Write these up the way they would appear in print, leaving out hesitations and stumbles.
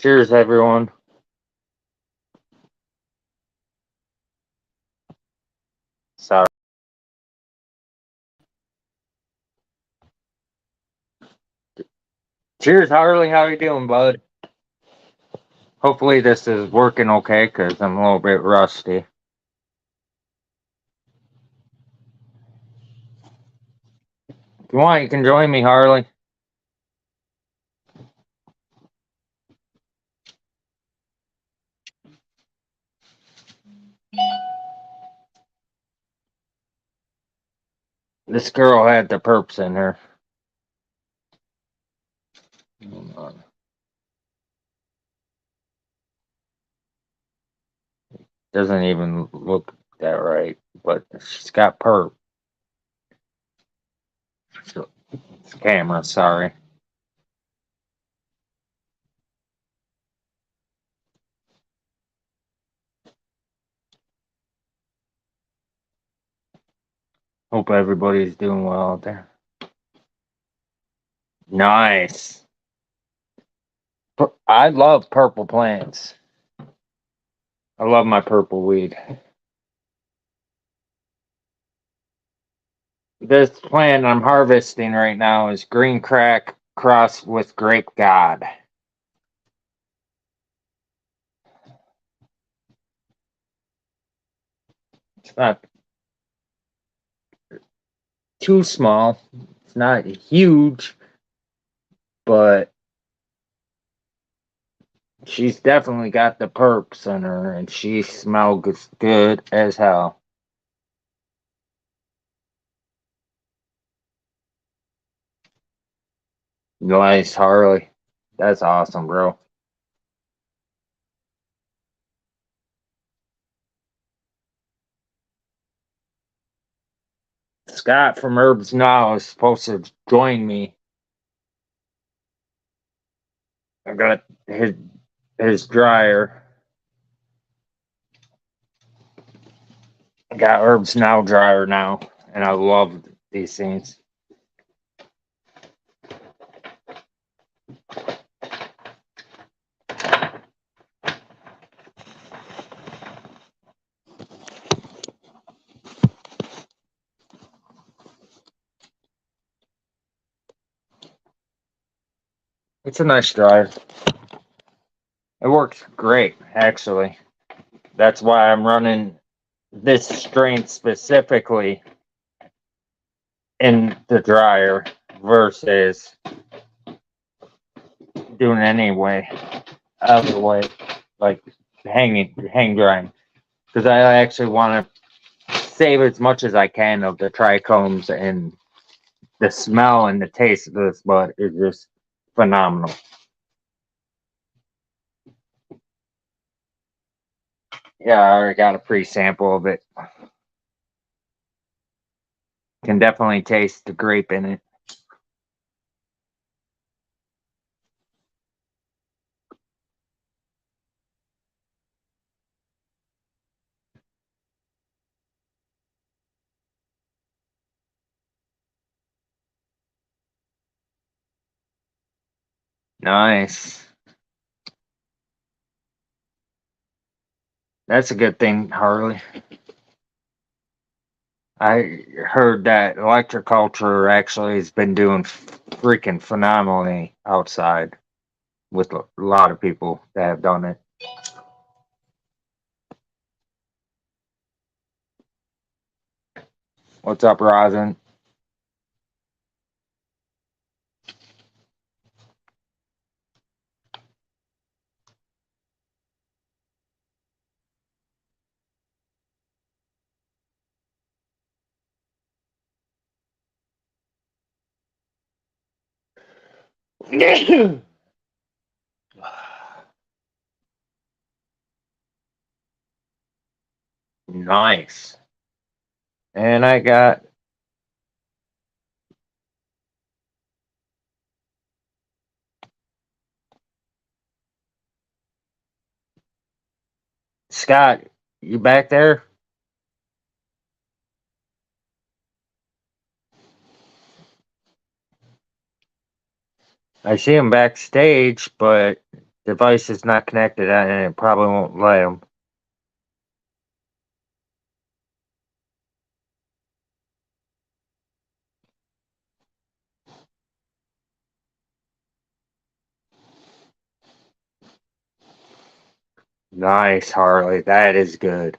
Cheers, everyone. Sorry. Cheers, Harley. How you doing, bud? Hopefully this is working okay, because I'm a little bit rusty. If you want, you can join me, Harley. This girl had the perps in her. Hold on. Doesn't even look that right, but she's got perp. It's camera, sorry. Hope everybody's doing well out there. Nice. I love purple plants. I love my purple weed. This plant I'm harvesting right now is green crack crossed with grape god. It's not too small. It's not huge, but she's definitely got the perks in her, and she smells good as hell. Nice, Harley. That's awesome, bro. Scott from Herbs Now is supposed to join me. I got his dryer. I got Herbs Now dryer now, and I love these things. It's a nice dryer. It works great, actually. That's why I'm running this strain specifically in the dryer versus doing it anyway, other way, like hang drying. Because I actually want to save as much as I can of the trichomes, and the smell and the taste of this bud is just phenomenal. Yeah, I already got a pre-sample of it. Can definitely taste the grape in it. Nice. That's a good thing, Harley. I heard that electroculture actually has been doing freaking phenomenally outside with a lot of people that have done it. What's up, Rosin? Nice. And I got Scott. You back there? I see him backstage, but device is not connected and it probably won't let him. Nice, Harley. That is good.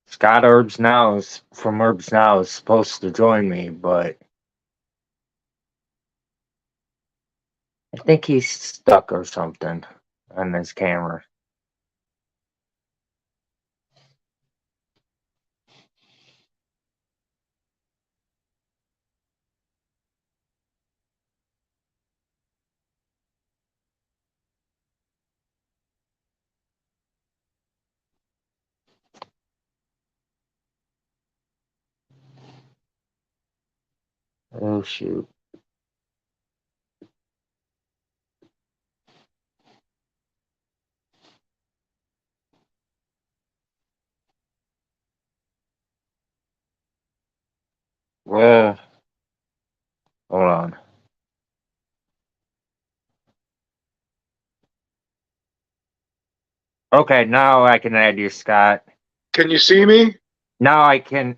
Scott Herbs Now is from Herbs Now is supposed to join me, but I think he's stuck or something on his camera. Oh shoot. Well, hold on. Okay, now I can add you, Scott. Can you see me? Now I can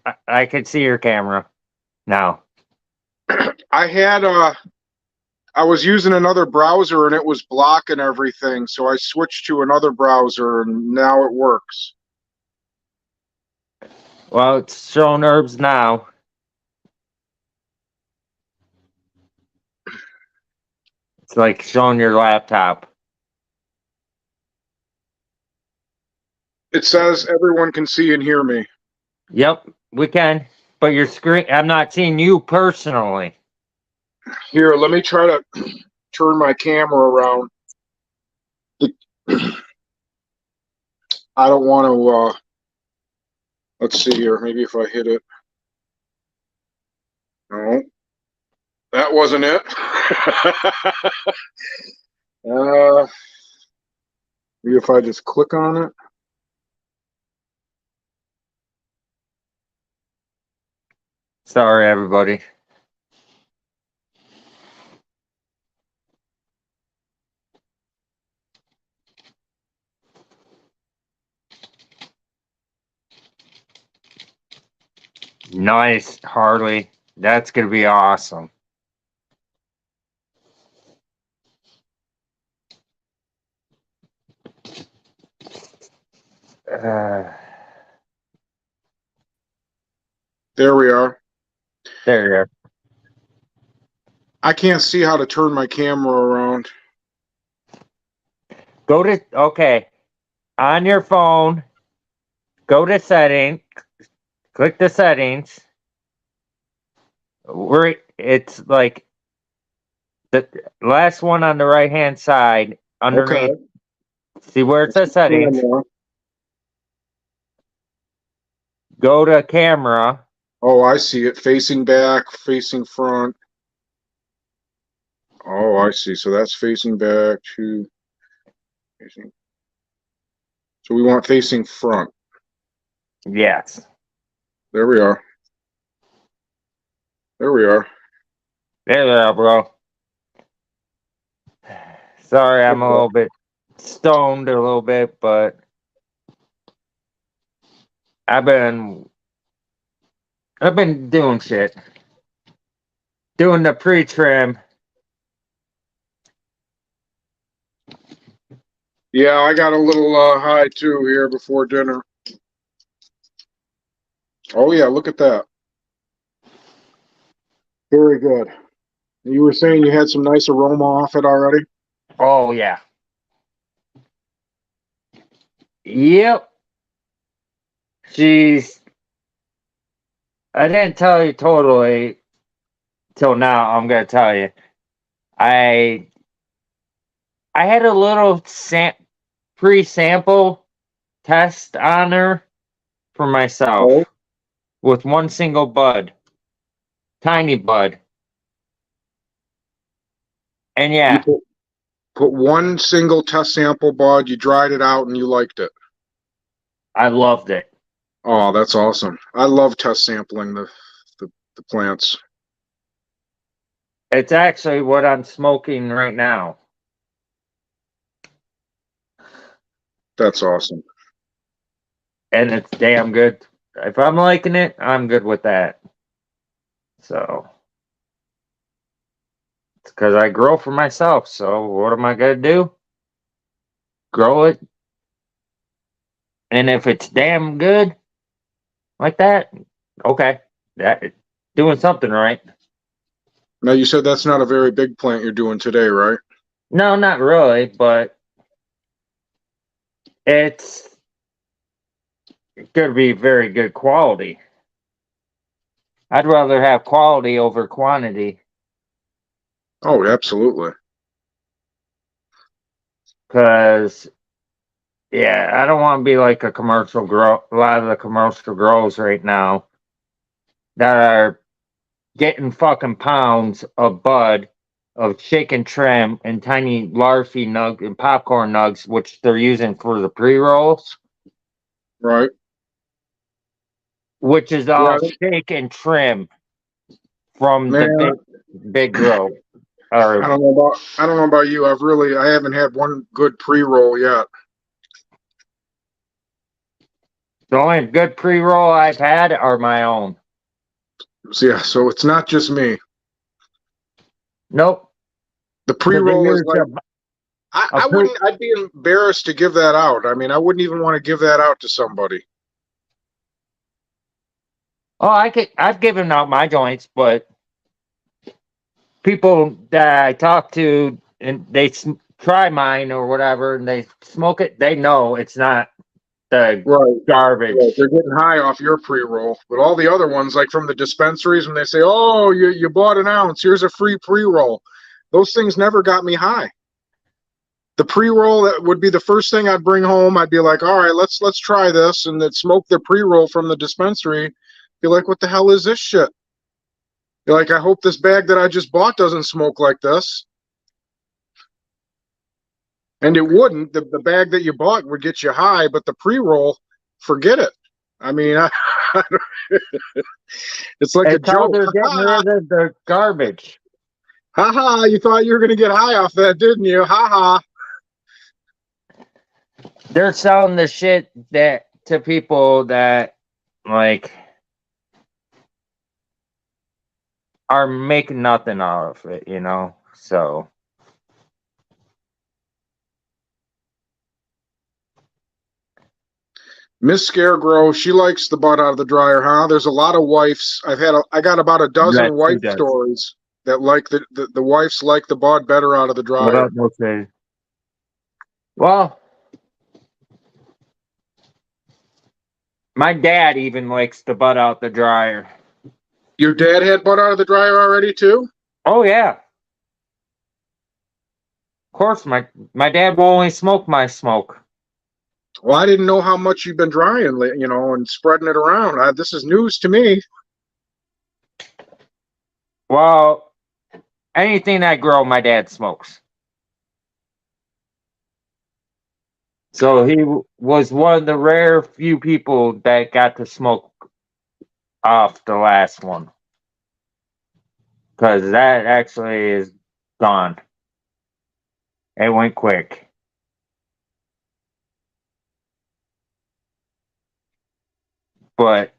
see your camera. Now. I was using another browser and it was blocking everything, so I switched to another browser and now it works. Well, it's showing Herbs Now. It's like showing your laptop. It says everyone can see and hear me. Yep, we can. But your screen, I'm not seeing you personally. Here, let me try to turn my camera around. I don't want to, let's see here, maybe if I hit it. No, that wasn't it. Maybe if I just click on it. Sorry, everybody. Nice, Harley. That's going to be awesome. There we are. There you are. I can't see how to turn my camera around. Go to, okay, on your phone, go to settings, click the settings. Where it's like the last one on the right hand side underneath. Okay. See where it says settings. Camera. Go to camera. Oh, I see it. Facing back, facing front. Oh, I see. So that's facing back to facing. So we want facing front. Yes. There we are. There we are. There you are, bro. Sorry, I'm a little bit stoned a little bit, but I've been doing shit. Doing the pre-trim. Yeah, I got a little high too here before dinner. Oh yeah, look at that. Very good. You were saying you had some nice aroma off it already? Oh yeah. Yep. She's I didn't tell you totally till now. I'm gonna tell you. I had a little pre-sample test on her for myself Oh. with one single bud, tiny bud, and yeah, You put one single test sample bud, you dried it out, and you liked it. I loved it. Oh, that's awesome. I love test sampling the plants. It's actually what I'm smoking right now. That's awesome. And it's damn good. If I'm liking it, I'm good with that. So it's because I grow for myself. So what am I gonna do? Grow it. And if it's damn good like that, okay. That doing something right. Now you said that's not a very big plant you're doing today, right? No, not really, but it's gonna be very good quality. I'd rather have quality over quantity Oh, absolutely. because yeah, I don't want to be like a commercial grow. A lot of the commercial grows right now that are getting fucking pounds of bud of chicken trim and tiny larvae nug and popcorn nugs, which they're using for the pre rolls, Right. which is Yeah, all shake and trim from the man. big grow. Or I don't know about you. I haven't had one good pre-roll yet. the only good pre roll I've had are my own. So, yeah, so it's not just me. Nope. The Because they pre-roll is use like a pre. I'd be embarrassed to give that out. I mean, I wouldn't even want to give that out to somebody. Oh, I've given out my joints, but people that I talk to and try mine or whatever, and they smoke it, they know it's not the Right. Right. garbage. They're getting high off your pre-roll. But all the other ones, like from the dispensaries, when they say, "Oh, you bought an ounce, here's a free pre-roll," those things never got me high. The pre-roll that would be the first thing I'd bring home. I'd be like, "All right, let's try this," and then smoke the pre-roll from the dispensary. Be like, "What the hell is this shit?" Be like, "I hope this bag that I just bought doesn't smoke like this." And it wouldn't. The bag that you bought would get you high, but the pre-roll, forget it. I mean, it's like a It's how joke. they're getting rid of the garbage. Ha ha, you thought you were going to get high off that, didn't you? Ha ha. They're selling the shit that to people that like are making nothing out of it, you know. So Miss Scarecrow, she likes the butt out of the dryer, huh? There's a lot of wives. I got about a dozen that's who wife does. stories that like the wives like the bud better out of the What dryer. up, Mose? Well, my dad even likes the butt out the dryer. Your dad had butt out of the dryer already too? Oh yeah. Of course, my dad will only smoke my smoke. Well, I didn't know how much you've been drying, and spreading it around. This is news to me. Well, anything I grow, my dad smokes. So he was one of the rare few people that got to smoke off the last one. Because that actually is gone. It went quick. But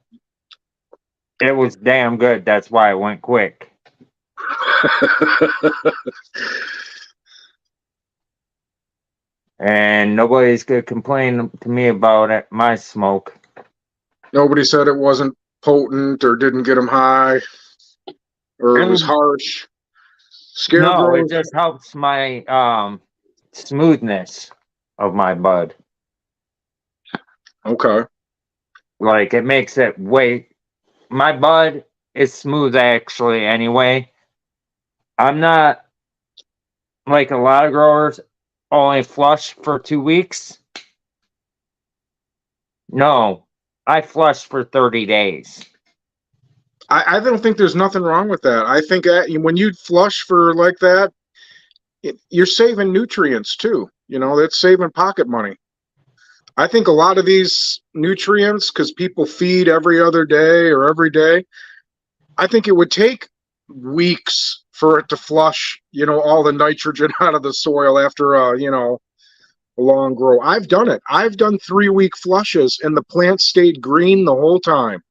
it was damn good. That's why it went quick. And nobody's gonna complain to me about it, my smoke. Nobody said it wasn't potent or didn't get them high or it was harsh. No, it Scarecrows. just helps my smoothness of my bud. Okay. Like it makes it way my bud is smooth actually anyway. I'm not like a lot of growers only flush for 2 weeks. No, I flush for 30 days. I don't think there's nothing wrong with that. I think when you flush for like that, you're saving nutrients too. That's saving pocket money. I think a lot of these nutrients, because people feed every other day or every day, I think it would take weeks for it to flush, all the nitrogen out of the soil after, a long grow. I've done it. I've done 3-week flushes and the plant stayed green the whole time.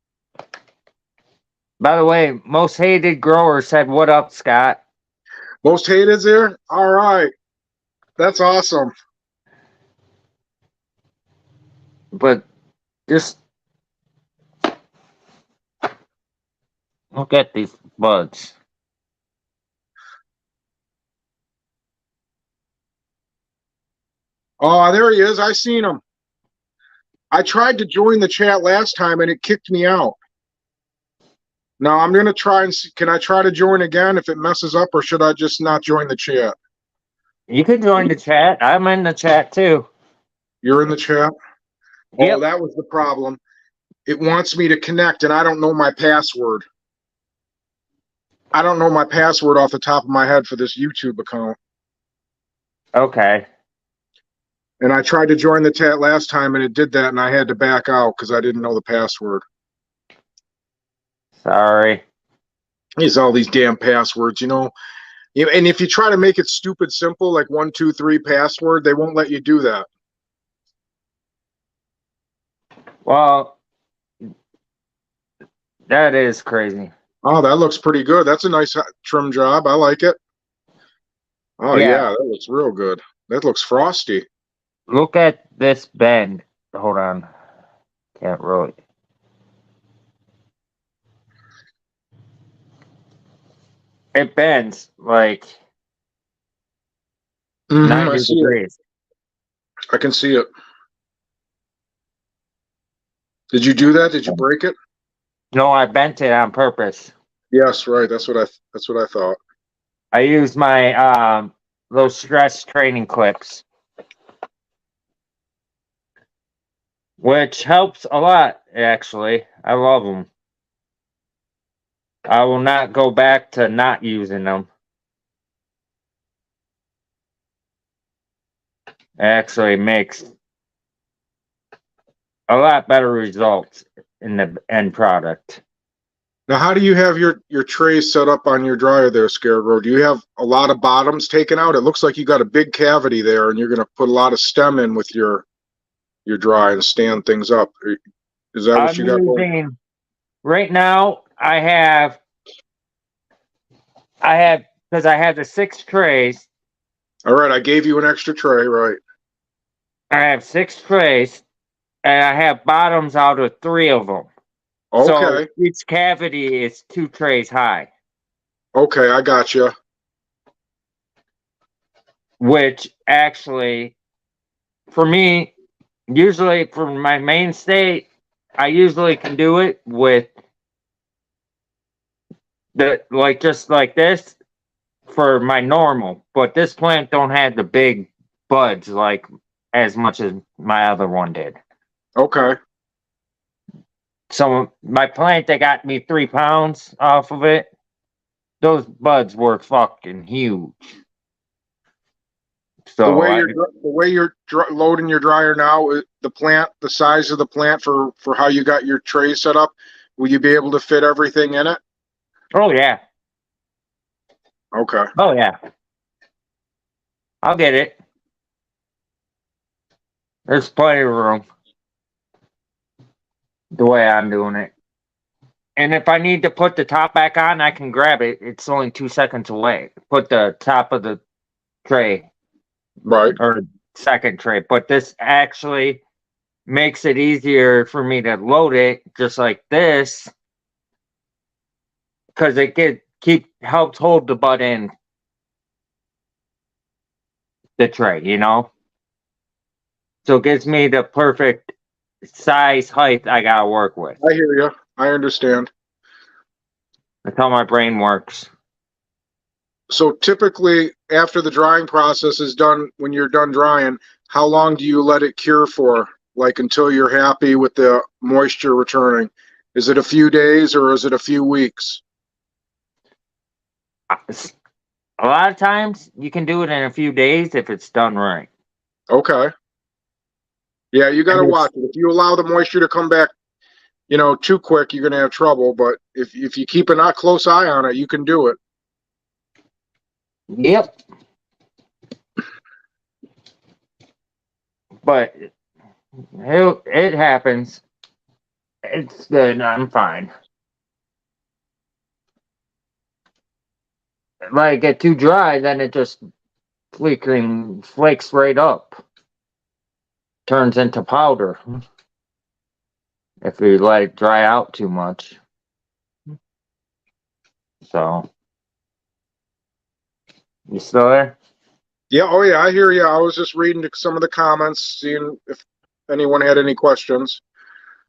By the way, most hated grower said, "What up, Scott?" Most hated there? All right. That's awesome. But just look at these buds. Oh, there he is. I seen him. I tried to join the chat last time and it kicked me out. Now I'm going to try and see. Can I try to join again if it messes up, or should I just not join the chat? You can join the chat. I'm in the chat too. You're in the chat? Yep. Oh, that was the problem. It wants me to connect and I don't know my password. I don't know my password off the top of my head for this YouTube account. Okay. And I tried to join the chat last time and it did that and I had to back out because I didn't know the password. Sorry. It's all these damn passwords, and if you try to make it stupid simple, like 1, 2, 3 password, they won't let you do that. Well, that is crazy. Oh, that looks pretty good. That's a nice trim job. I like it. Oh, yeah, that looks real good. That looks frosty. Look at this bend. Hold on. Can't really. It bends like 90 I see degrees. it. I can see it. Did you do that? Did you break it? No, I bent it on purpose. Yes, right. That's what I thought. I used my those stress training clips, which helps a lot, actually. I love them. I will not go back to not using them. It actually makes a lot better results in the end product. Now, how do you have your trays set up on your dryer there, Scarecrow? Do you have a lot of bottoms taken out? It looks like you got a big cavity there, and you're going to put a lot of stem in with your dry and stand things up. Is that what you got going? Right now, I have because I have the 6 trays. All right, I gave you an extra tray, right? I have 6 trays, and I have bottoms out of 3 of them. Okay. So each cavity is 2 trays high. Okay, I got you. Which actually, for me, usually for my main state, I usually can do it with just like this for my normal. But this plant don't have the big buds like as much as my other one did. Okay. So my plant that got me 3 pounds off of it, those buds were fucking huge. So the way you're loading your dryer now, the size of the plant for how you got your tray set up, will you be able to fit everything in it? Oh yeah. Okay. Oh yeah. I'll get it. There's plenty of room. The way I'm doing it. And if I need to put the top back on, I can grab it. It's only 2 seconds away. Put the top of the tray. Right. Or second tray. But this actually makes it easier for me to load it just like this. Because it helps hold the bud in the tray, So it gives me the perfect size, height I gotta work with. I hear you. I understand. That's how my brain works. So typically, after the drying process is done, when you're done drying, how long do you let it cure for? Like until you're happy with the moisture returning? Is it a few days or is it a few weeks? A lot of times you can do it in a few days if it's done right. Okay. Yeah, you got to watch it. If you allow the moisture to come back, too quick, you're going to have trouble. But if you keep a close eye on it, you can do it. Yep. But it happens. It's good. I'm fine. Let it get too dry, then it just flakes right up. Turns into powder if you let it dry out too much. So, you still there? Yeah, oh yeah, I hear you. I was just reading some of the comments, seeing if anyone had any questions.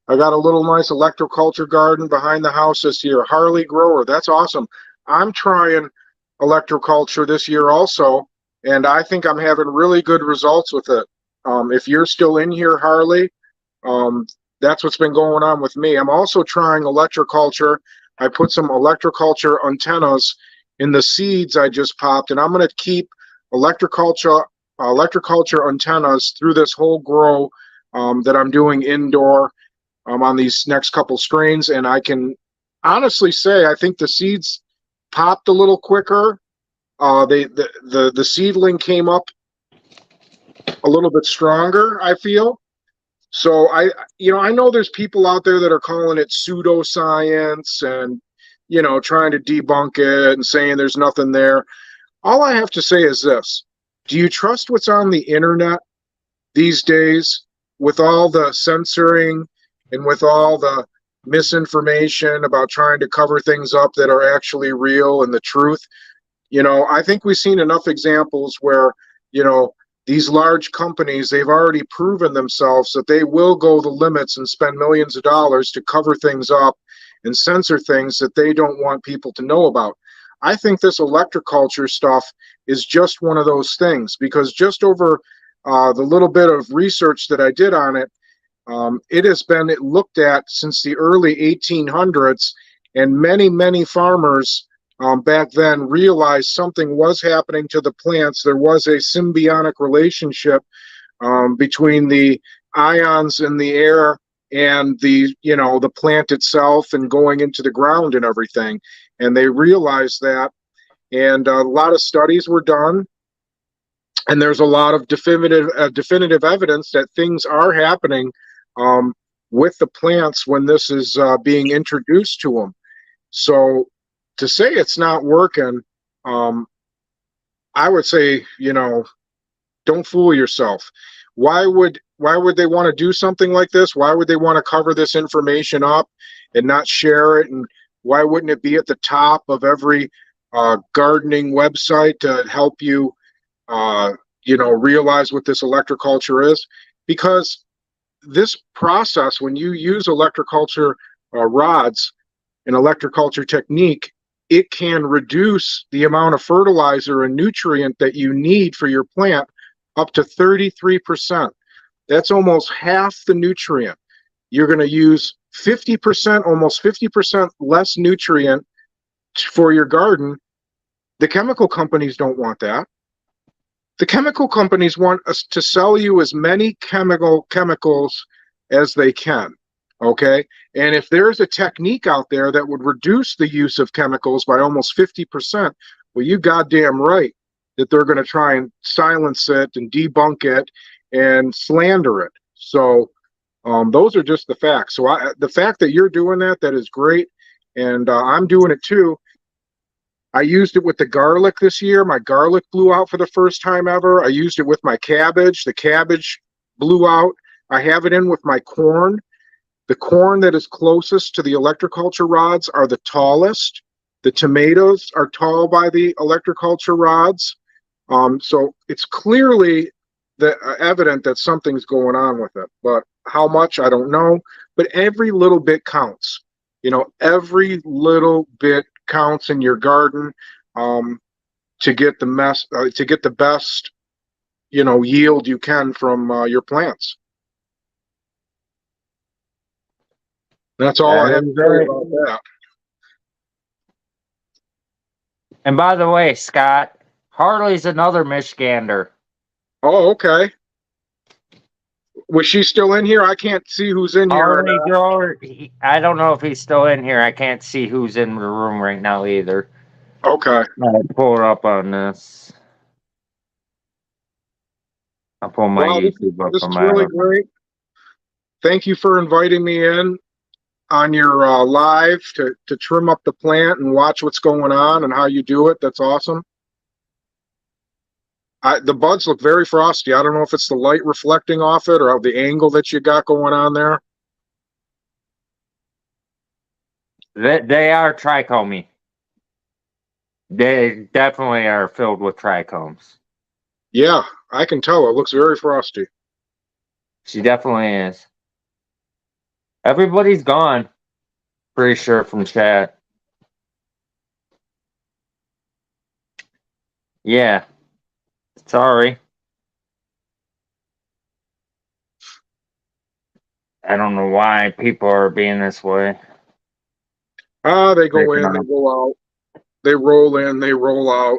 I got a little nice electroculture garden behind the house this year. Harley grower, that's awesome. I'm trying electroculture this year also, and I think I'm having really good results with it. If you're still in here, Harley, um, that's what's been going on with me. I'm also trying electroculture. I put some electroculture antennas in the seeds I just popped, and I'm going to keep electroculture antennas through this whole grow that I'm doing indoor on these next couple strains. And I can honestly say I think the seeds popped a little quicker. The seedling came up a little bit stronger, I feel. So I know there's people out there that are calling it pseudoscience and, trying to debunk it and saying there's nothing there. All I have to say is this. Do you trust what's on the internet these days with all the censoring and with all the misinformation about trying to cover things up that are actually real and the truth? I think we've seen enough examples where, these large companies, they've already proven themselves that they will go the limits and spend millions of dollars to cover things up and censor things that they don't want people to know about. I think this electroculture stuff is just one of those things, because just over the little bit of research that I did on it, it has been looked at since the early 1800s, and many farmers back then realized something was happening to the plants. There was a symbiotic relationship between the ions in the air and the plant itself and going into the ground and everything. And they realized that, and a lot of studies were done. And there's a lot of definitive evidence that things are happening with the plants when this is being introduced to them. So to say it's not working, I would say, don't fool yourself. Why would they want to do something like this? Why would they want to cover this information up and not share it? And why wouldn't it be at the top of every gardening website to help you, realize what this electroculture is? Because this process, when you use electroculture rods, an electroculture technique, it can reduce the amount of fertilizer and nutrient that you need for your plant up to 33%. That's almost half the nutrient. You're going to use 50%, almost 50% less nutrient for your garden. The chemical companies don't want that. The chemical companies want us to sell you as many chemicals as they can. Okay. And if there's a technique out there that would reduce the use of chemicals by almost 50%, well, you goddamn right that they're going to try and silence it and debunk it and slander it. So those are just the facts. So the fact that you're doing that is great. And I'm doing it too. I used it with the garlic this year. My garlic blew out for the first time ever. I used it with my cabbage. The cabbage blew out. I have it in with my corn. The corn that is closest to the electroculture rods are the tallest. The tomatoes are tall by the electroculture rods. So it's clearly evident that something's going on with it. But how much, I don't know. But every little bit counts. Every little bit counts in your garden to get the best yield you can from your plants. That's all I have to say about that. And by the way, Scott, Harley's another Michigander. Oh, okay. Was she still in here? I can't see who's in here. Harley grower. I don't know if he's still in here. I can't see who's in the room right now either. Okay. I'll pull it up on this. I'll pull my Wow, YouTube up this on is my really other. great. Thank you for inviting me in on your live to trim up the plant and watch what's going on and how you do it. That's awesome. The buds look very frosty. I don't know if it's the light reflecting off it or the angle that you got going on there. They are trichomy. They definitely are filled with trichomes. Yeah, I can tell. It looks very frosty. She definitely is. Everybody's gone. Pretty sure from chat. Yeah. Sorry. I don't know why people are being this way. They go Breaking in, they up. go out. They roll in, they roll out.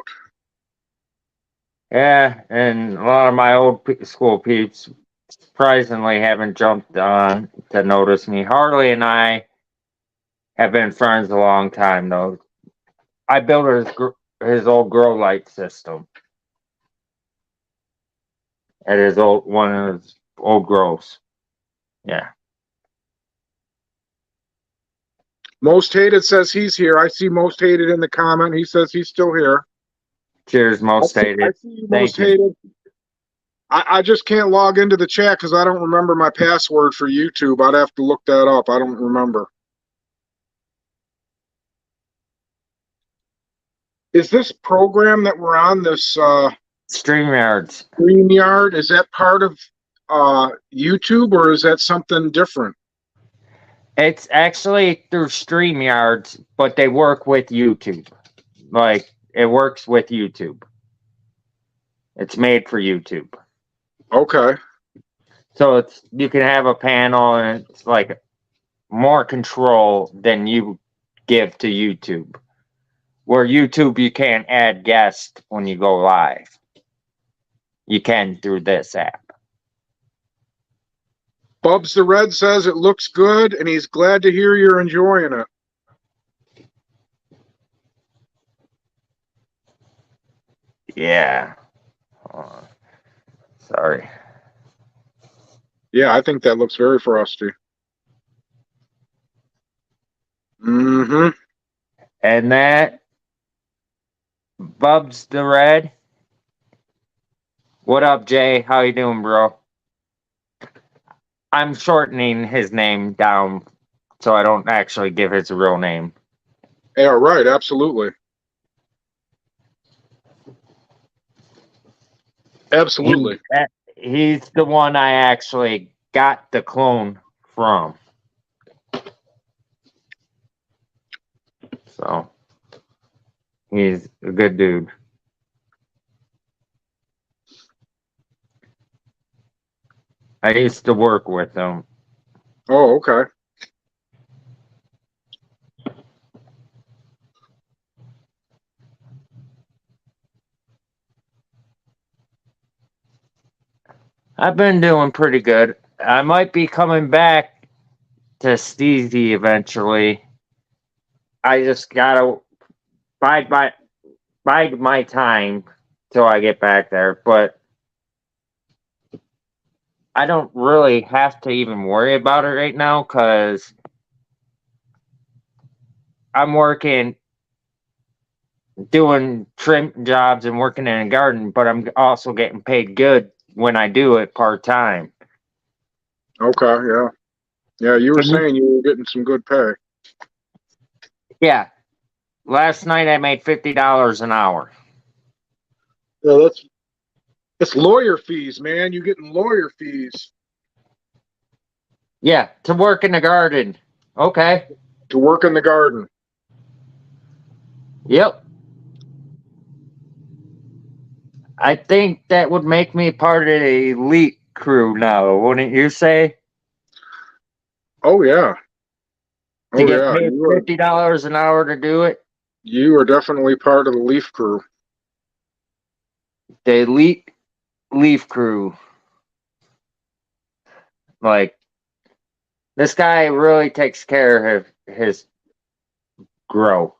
Yeah, and a lot of my old school peeps surprisingly haven't jumped on to notice me. Harley and I have been friends a long time, though. I built his old grow light system at his old one of his old grows. Yeah. Most hated says he's here. I see most hated in the comment. He says he's still here. Cheers, most I hated. see you, most Thank you. hated. I just can't log into the chat because I don't remember my password for YouTube. I'd have to look that up. I don't remember. Is this program that we're on, this StreamYards. StreamYard, is that part of YouTube or is that something different? It's actually through StreamYards, but they work with YouTube. Like, it works with YouTube. It's made for YouTube. Okay. So you can have a panel and it's like more control than you give to YouTube. Where YouTube you can't add guests when you go live. You can through this app. Bubs the Red says it looks good and he's glad to hear you're enjoying it. Yeah. Sorry. Yeah, I think that looks very frosty. Mm-hmm. And that Bubs the Red. What up, Jay? How you doing, bro? I'm shortening his name down so I don't actually give his real name. Yeah, right, absolutely. Absolutely. He's the one I actually got the clone from. So he's a good dude. I used to work with him. Oh, okay. I've been doing pretty good. I might be coming back to Steezy eventually. I just gotta bide my time till I get back there. But I don't really have to even worry about it right now because I'm working, doing trim jobs and working in a garden, but I'm also getting paid good when I do it part time. Okay, yeah. Yeah, you were saying you were getting some good pay. Yeah. Last night I made $50 an hour. Yeah, that's lawyer fees, man. You're getting lawyer fees Yeah, to work in the garden. Okay. to work in the garden. Yep. I think that would make me part of the elite crew now, wouldn't you say? Oh yeah. To Oh get yeah. paid $50 an hour to do it? You are definitely part of the leaf crew. The elite leaf crew. Like, this guy really takes care of his grow.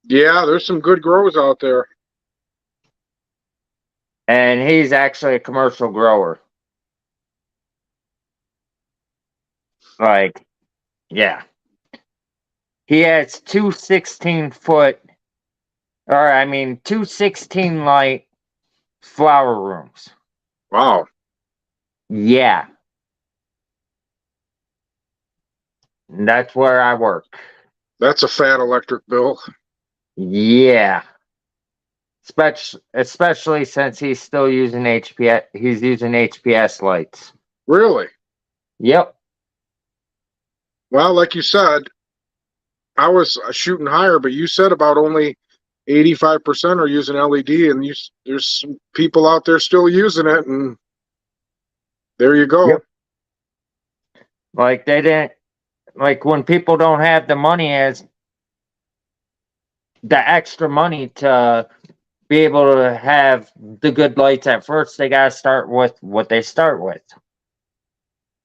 Yeah, there's some good grows out there. And he's actually a commercial grower. Like, yeah. He has two 16-foot, or I mean, two 16 light flower rooms. Wow. Yeah. That's where I work. That's a fat electric bill. Yeah. Especially since he's still using HPS. He's using HPS lights. Really? Yep. Well, like you said, I was shooting higher, but you said about only 85% are using LED, and there's some people out there still using it, and there you go. Yep. Like they didn't. Like when people don't have the money as the extra money to be able to have the good lights at first, they gotta start with what they start with.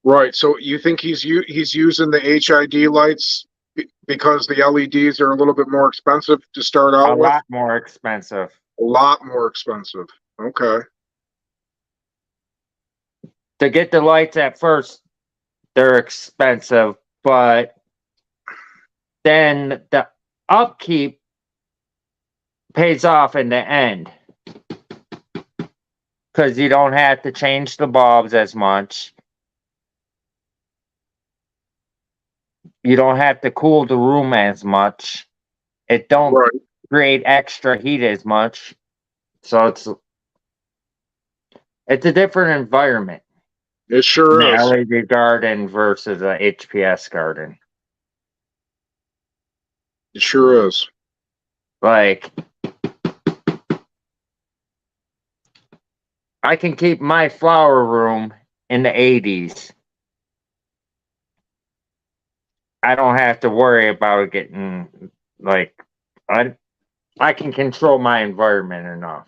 Right. So you think he's using the HID lights because the LEDs are a little bit more expensive to start A out with? lot more expensive. A lot more expensive. Okay. To get the lights at first, they're expensive, but then the upkeep pays off in the end because you don't have to change the bulbs as much. You don't have to cool the room as much. It don't Right. create extra heat as much. So it's a different environment. It The sure is. LED garden versus a HPS garden. It sure is. Like I can keep my flower room in the 80s. I don't have to worry about it getting like I can control my environment enough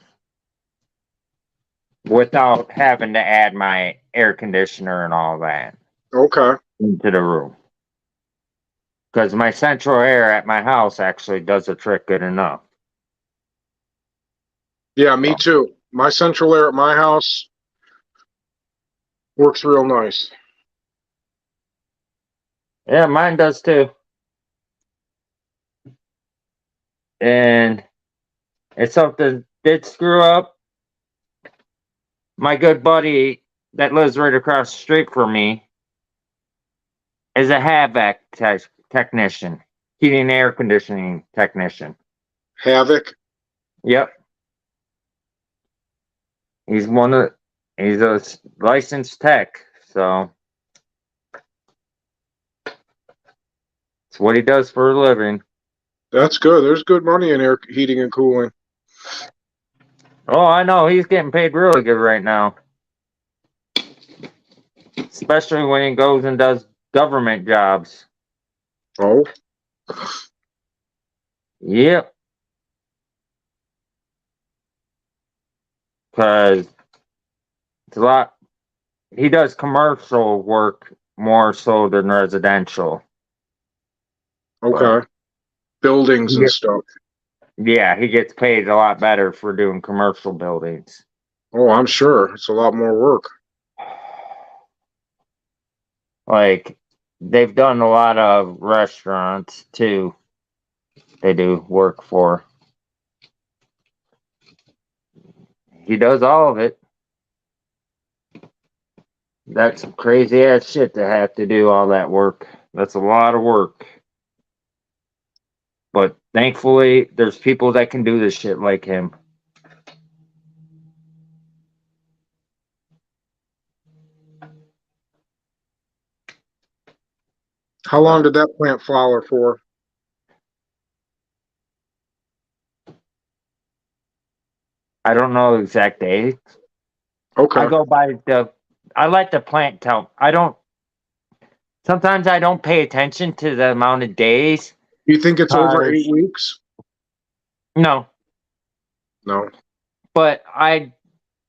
without having to add my air conditioner and all that Okay. into the room. Because my central air at my house actually does the trick good enough. Yeah, me too. My central air at my house works real nice. Yeah, mine does too. And if something did screw up, my good buddy that lives right across the street from me is a HVAC technician, heating and air conditioning technician. Havoc. Yep. He's one of he's a licensed tech, so it's what he does for a living. That's good. There's good money in air heating and cooling. Oh, I know he's getting paid really good right now, especially when he goes and does government jobs. Oh, Yep, because it's a lot. He does commercial work more so than residential. okay. Buildings and But stuff. yeah, he gets paid a lot better for doing commercial buildings. Oh, I'm sure. It's a lot more work. Like they've done a lot of restaurants too. They do work for. He does all of it. That's some crazy ass shit to have to do all that work. That's a lot of work. But thankfully, there's people that can do this shit like him. How long did that plant flower for? I don't know the exact date. Okay. I go by I let the plant tell. Sometimes I don't pay attention to the amount of days. You think it's over 8 'Cause- weeks? no, No. but I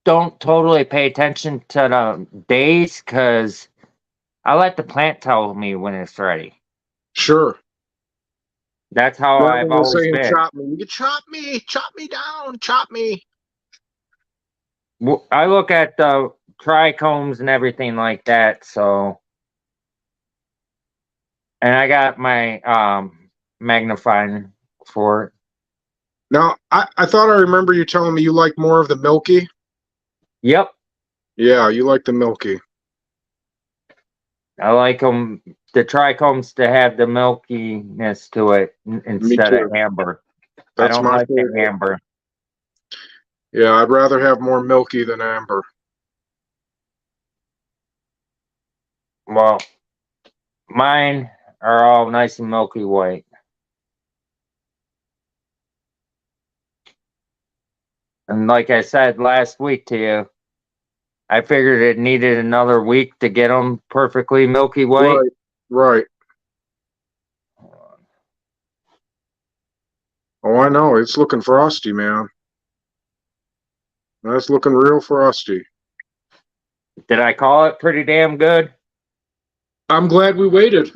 don't totally pay attention to the days because I let the plant tell me when it's ready. Sure. That's how Rather I've than always saying been. chop me, you chop me down, chop me. I look at the trichomes and everything like that. So, and I got my magnifying for it. Now, I thought I remember you telling me you like more of the milky. Yep, Yeah, you like the milky. I like them. The trichomes to have the milkiness to it Me instead of too. amber. I That's don't my like the favorite. amber. Yeah, I'd rather have more milky than amber. Well, mine are all nice and milky white. And like I said last week to you, I figured it needed another week to get them perfectly milky white. Right, right. Oh, I know. It's looking frosty, man. That's looking real frosty. Did I call it pretty damn good? I'm glad we waited.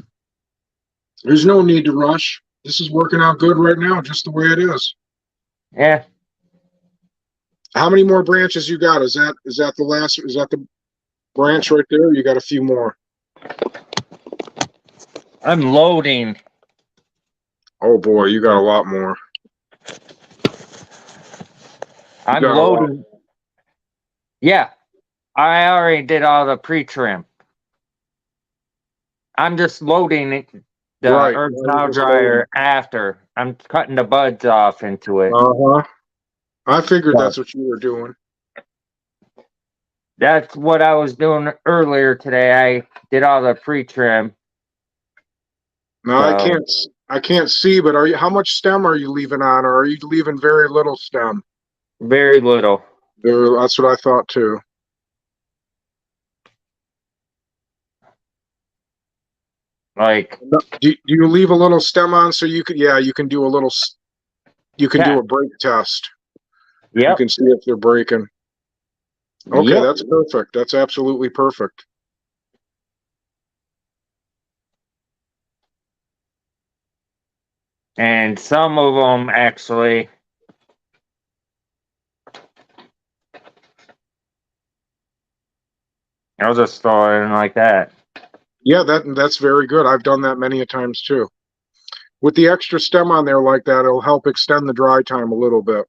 There's no need to rush. This is working out good right now, just the way it is. Yeah, How many more branches you got? Is that the last? Is that the branch right there? Or you got a few more. I'm loading. Oh boy, you got a lot more. You I'm got a lot. loading. Yeah, I already did all the pre-trim. I'm just loading the Right. herb Now you're sow just loading. dryer after. I'm cutting the buds off into it. Uh-huh. I figured So that's what you were doing. that's what I was doing earlier today. I did all the pre-trim. Now So I can't see, but how much stem are you leaving on, or are you leaving very little stem? very little. That's what I thought too. Like, No, do you leave a little stem on so you can do a little, you can do yeah. a break test. You Yep. can see if they're breaking. Okay, Yep. that's perfect. That's absolutely perfect. And some of them actually, I'll just throw it in like that. Yeah, that's very good. I've done that many a times too. With the extra stem on there like that, it'll help extend the dry time a little bit.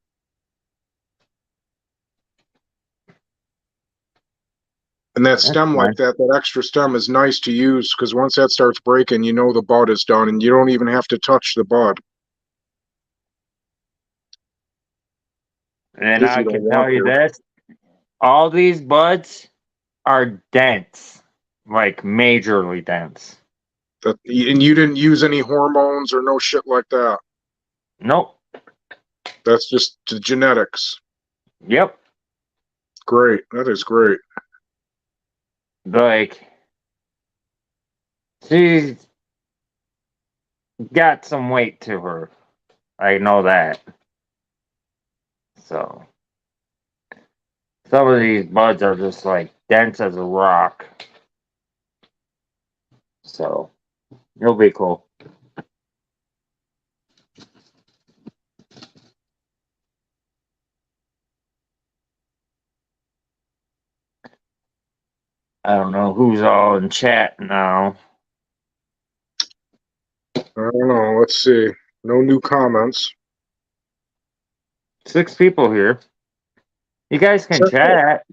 And that That's stem like fine. that extra stem is nice to use because once that starts breaking, you know the bud is done and you don't even have to touch the bud And if I you don't can want tell you to. this, all these buds are dense, like majorly dense. And you didn't use any hormones or no shit like that. Nope. That's just the genetics. Yep. Great. That is great. Like, she's got some weight to her. I know that. So, some of these buds are just like dense as a rock. So, it'll be cool. I don't know who's all in chat now. I don't know. Let's see. No new comments. 6 people here. You guys can Check out. chat.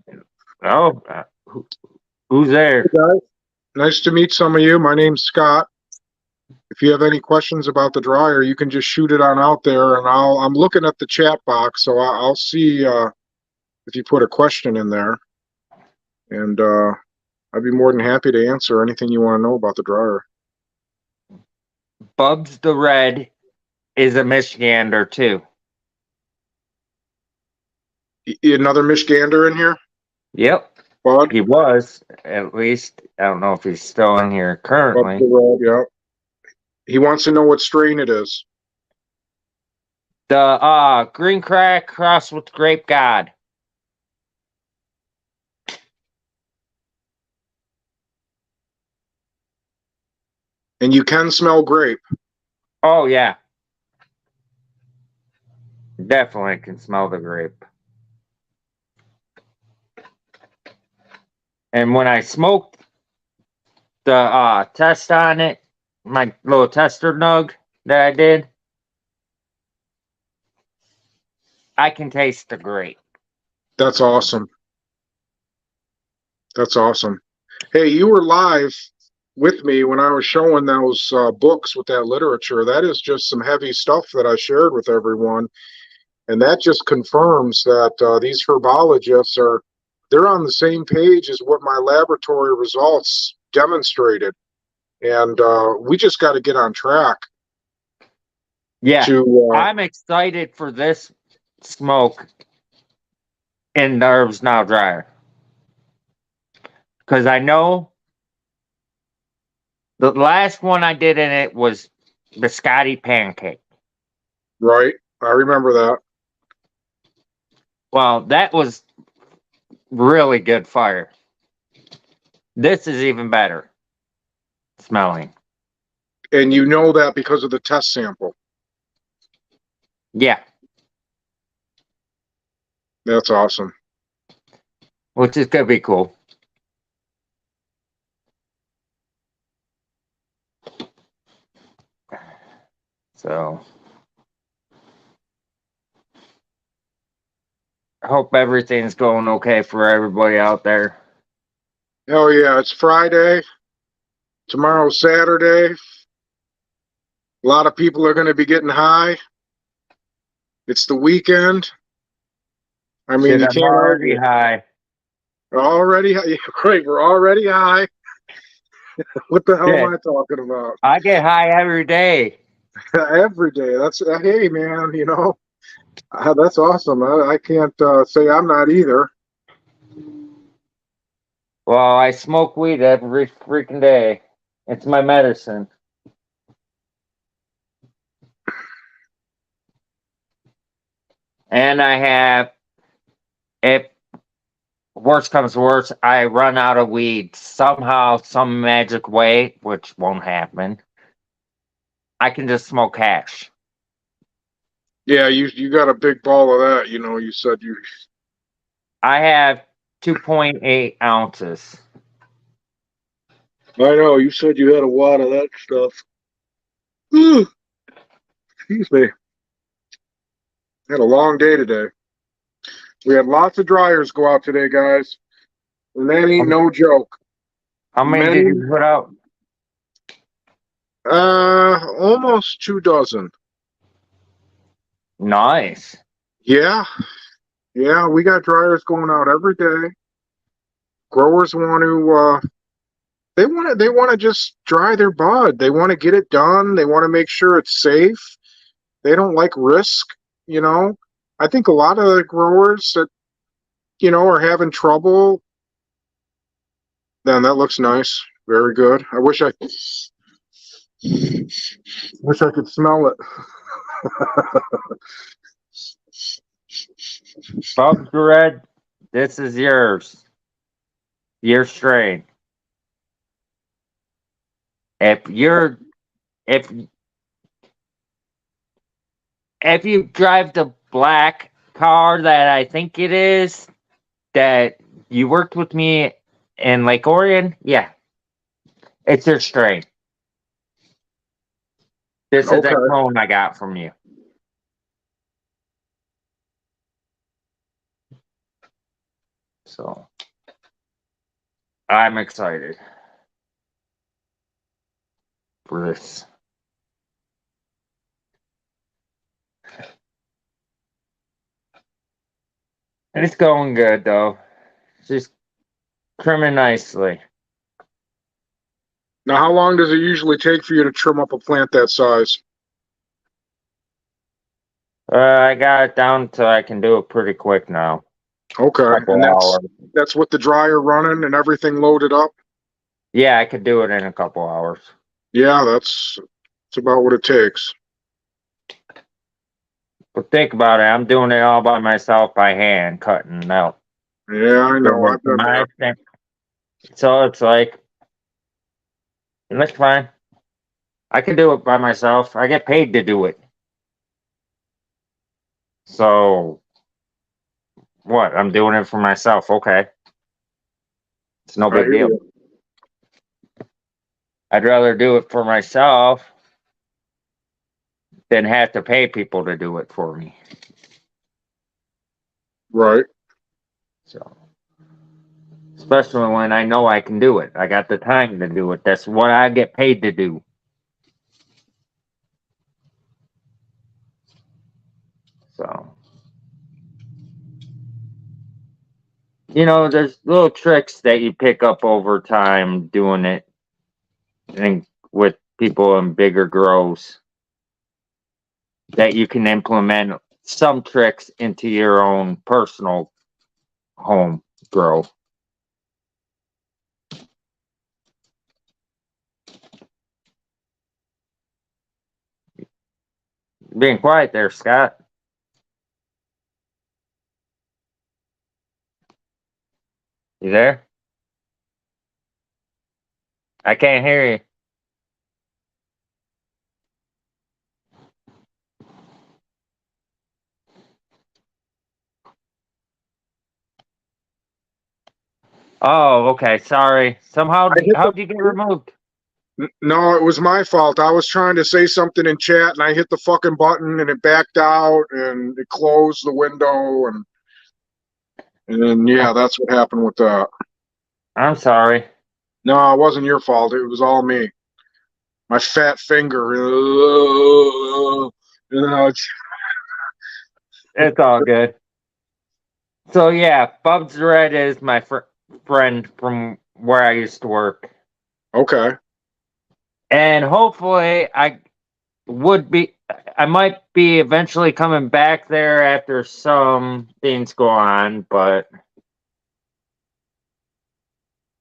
Oh, who's Hey there? guys. Nice to meet some of you. My name's Scott. If you have any questions about the dryer, you can just shoot it on out there, and I'm looking at the chat box, so I'll see if you put a question in there, and I'd be more than happy to answer anything you want to know about the dryer. Bubs the Red is a Michigander too. Another Michigander in here, Yep. Bud. He was, at least. I don't know if he's still in here Up the currently. road, yeah. He wants to know what strain it is. The Green Crack crossed with Grape God. And you can smell grape. Oh yeah. Definitely can smell the grape. And when I smoked the test on it, my little tester nug that I did, I can taste the grape. That's awesome. That's awesome. Hey, you were live with me when I was showing those books with that literature. That is just some heavy stuff that I shared with everyone. And that just confirms that these herbologists they're on the same page as what my laboratory results demonstrated. And we just got to get on track Yeah, to, I'm excited for this smoke in the Herbs Now dryer. Because I know the last one I did in it was biscotti pancake. right? I remember that. Well, that was really good fire. This is even better smelling. And you know that because of the test sample. Yeah, That's awesome. which is gonna be cool. So I hope everything's going okay for everybody out there. Oh, yeah, it's Friday. Tomorrow's Saturday. A lot of people are going to be getting high. It's the weekend. I mean, Shit, you I'm can't already argue. high. Already, yeah, great. We're already high. What the hell am Shit, I talking about? I get high every day. Every day. That's hey, man. That's awesome. I can't say I'm not either. Well, I smoke weed every freaking day. It's my medicine. And I have, if worst comes to worst, I run out of weed somehow, some magic way, which won't happen. I can just smoke hash. Yeah, you got a big ball of that. You said you. I have 2.8 ounces. I know. You said you had a wad of that stuff. Excuse me. Had a long day today. We had lots of dryers go out today, guys. And that ain't no joke. How many did Many, you put out? almost 2 dozen. Nice. Yeah, yeah, we got dryers going out every day. Growers want to, they want to just dry their bud. They want to get it done. They want to make sure it's safe. They don't like risk, you know. I think a lot of the growers that, are having trouble, then that looks nice. Very good. I wish I could smell it. Bugs Red, this is yours. Your strain. If you're if if you drive the black car that I think it is, that you worked with me in Lake Orion, yeah, it's your strain. This is that Okay. clone I got from you. So I'm excited for this. And it's going good though. Just trimming nicely. Now, how long does it usually take for you to trim up a plant that size? I got it down to I can do it pretty quick now. Okay, Couple and that's hours. that's with the dryer running and everything loaded up. Yeah, I could do it in a couple hours. Yeah, that's about what it takes. But think about it, I'm doing it all by myself by hand, cutting out. Yeah, I know. Doing I've it done my that. thing. So it's like, that's fine. I can do it by myself. I get paid to do it. So what? I'm doing it for myself. Okay. It's no I big hear deal. you. I'd rather do it for myself than have to pay people to do it for me. Right. So, especially when I know I can do it. I got the time to do it. That's what I get paid to do. So, there's little tricks that you pick up over time doing it and with people in bigger grows that you can implement some tricks into your own personal home grow. Being quiet there, Scott. You there? I can't hear you. Oh, okay. Sorry. I hit How'd you get removed? No, it was my fault. I was trying to say something in chat and I hit the fucking button and it backed out and it closed the window and then yeah, that's what happened with that. I'm sorry. No, it wasn't your fault. It was all me. My fat finger. It's It's all good. So yeah, Bub's Red is my friend from where I used to work, okay. and hopefully I might be eventually coming back there after some things go on, but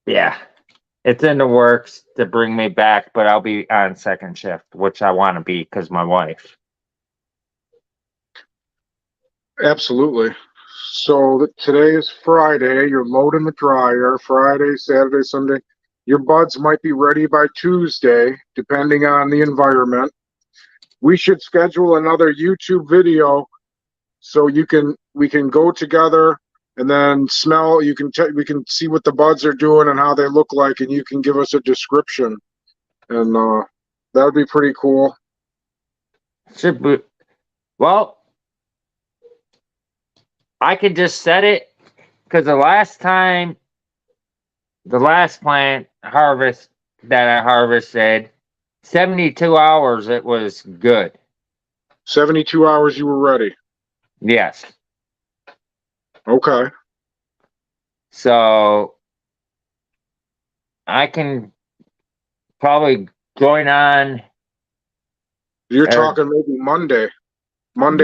yeah, it's in the works to bring me back, but I'll be on second shift, which I want to be because my wife. Absolutely. So today is Friday. You're loading the dryer. Friday, Saturday, Sunday. Your buds might be ready by Tuesday, depending on the environment. We should schedule another YouTube video so we can go together and then smell. We can see what the buds are doing and how they look like, and you can give us a description, and that would be pretty cool. Should be, well, I could just set it because the last plant harvest that I harvested, 72 hours, it was good. 72 hours, you were ready. Yes. Okay. So I can probably join on. You're Or, talking maybe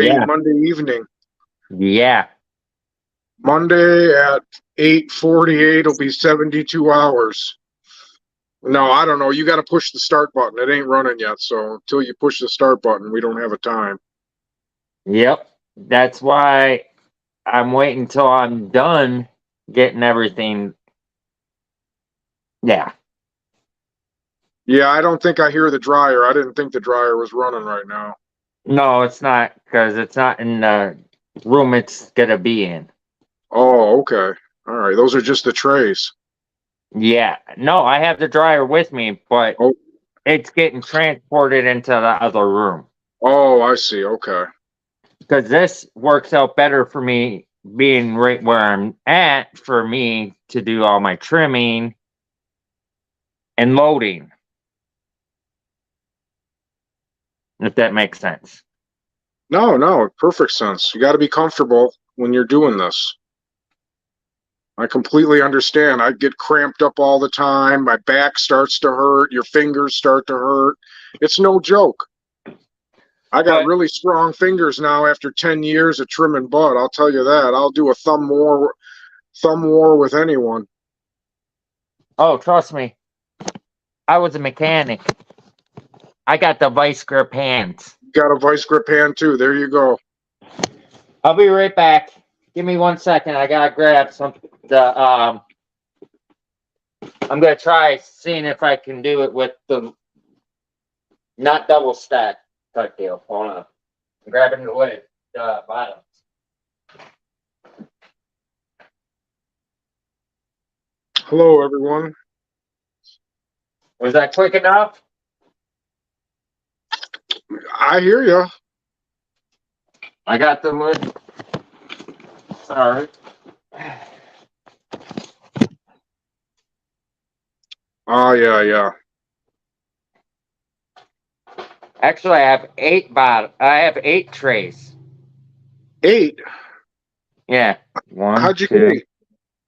yeah. Monday evening. Yeah. Monday at 8:48 will be 72 hours. No, I don't know. You got to push the start button. It ain't running yet. So until you push the start button, we don't have a time. Yep. That's why I'm waiting until I'm done getting everything. Yeah. Yeah, I don't think I hear the dryer. I didn't think the dryer was running right now. No, it's not because it's not in the room it's going to be in. Oh, okay. All right. Those are just the trays. Yeah. No, I have the dryer with me, but Oh, it's getting transported into the other room. oh, I see. Okay. Because this works out better for me being right where I'm at for me to do all my trimming and loading, if that makes sense. No, perfect sense. You got to be comfortable when you're doing this. I completely understand. I get cramped up all the time. My back starts to hurt. Your fingers start to hurt. It's no joke. I got But really strong fingers now after 10 years of trimming bud. I'll tell you that. I'll do a thumb war with anyone. oh, trust me, I was a mechanic. I got the vice grip hands. Got a vice grip hand too. There you go. I'll be right back. Give me 1 second. I gotta grab some. I'm gonna try seeing if I can do it with the not double stack type deal. Hold on. I'm grabbing the lid, bottoms. Hello, everyone. Was that quick enough? I hear you. I got the lid. Sorry. Oh, yeah, yeah. Actually, I have I have 8 trays. 8. Yeah. One, How'd you get 2, 8?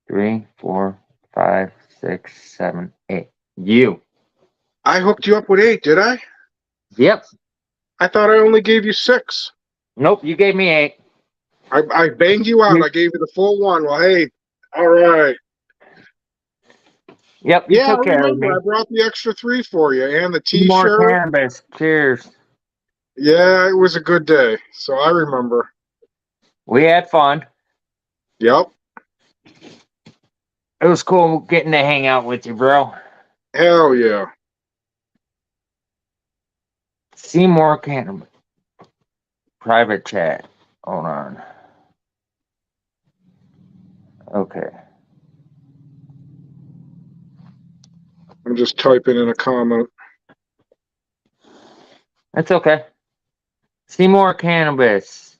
3, 4, 5, 6, 7, 8. You. I hooked you up with 8, did I? Yep. I thought I only gave you 6. Nope. You gave me 8. I banged you out. I gave you the full one. Well, hey, all right. Yep. You Yeah, I took care of remember. me. I brought the extra 3 for you and the More T-shirt. cannabis. Cheers. Yeah, it was a good day. So I remember. We had fun. Yep. It was cool getting to hang out with you, bro. Hell yeah. See more cannabis. Private chat. Hold on. Okay. I'm just typing in a comment. That's okay. See more cannabis.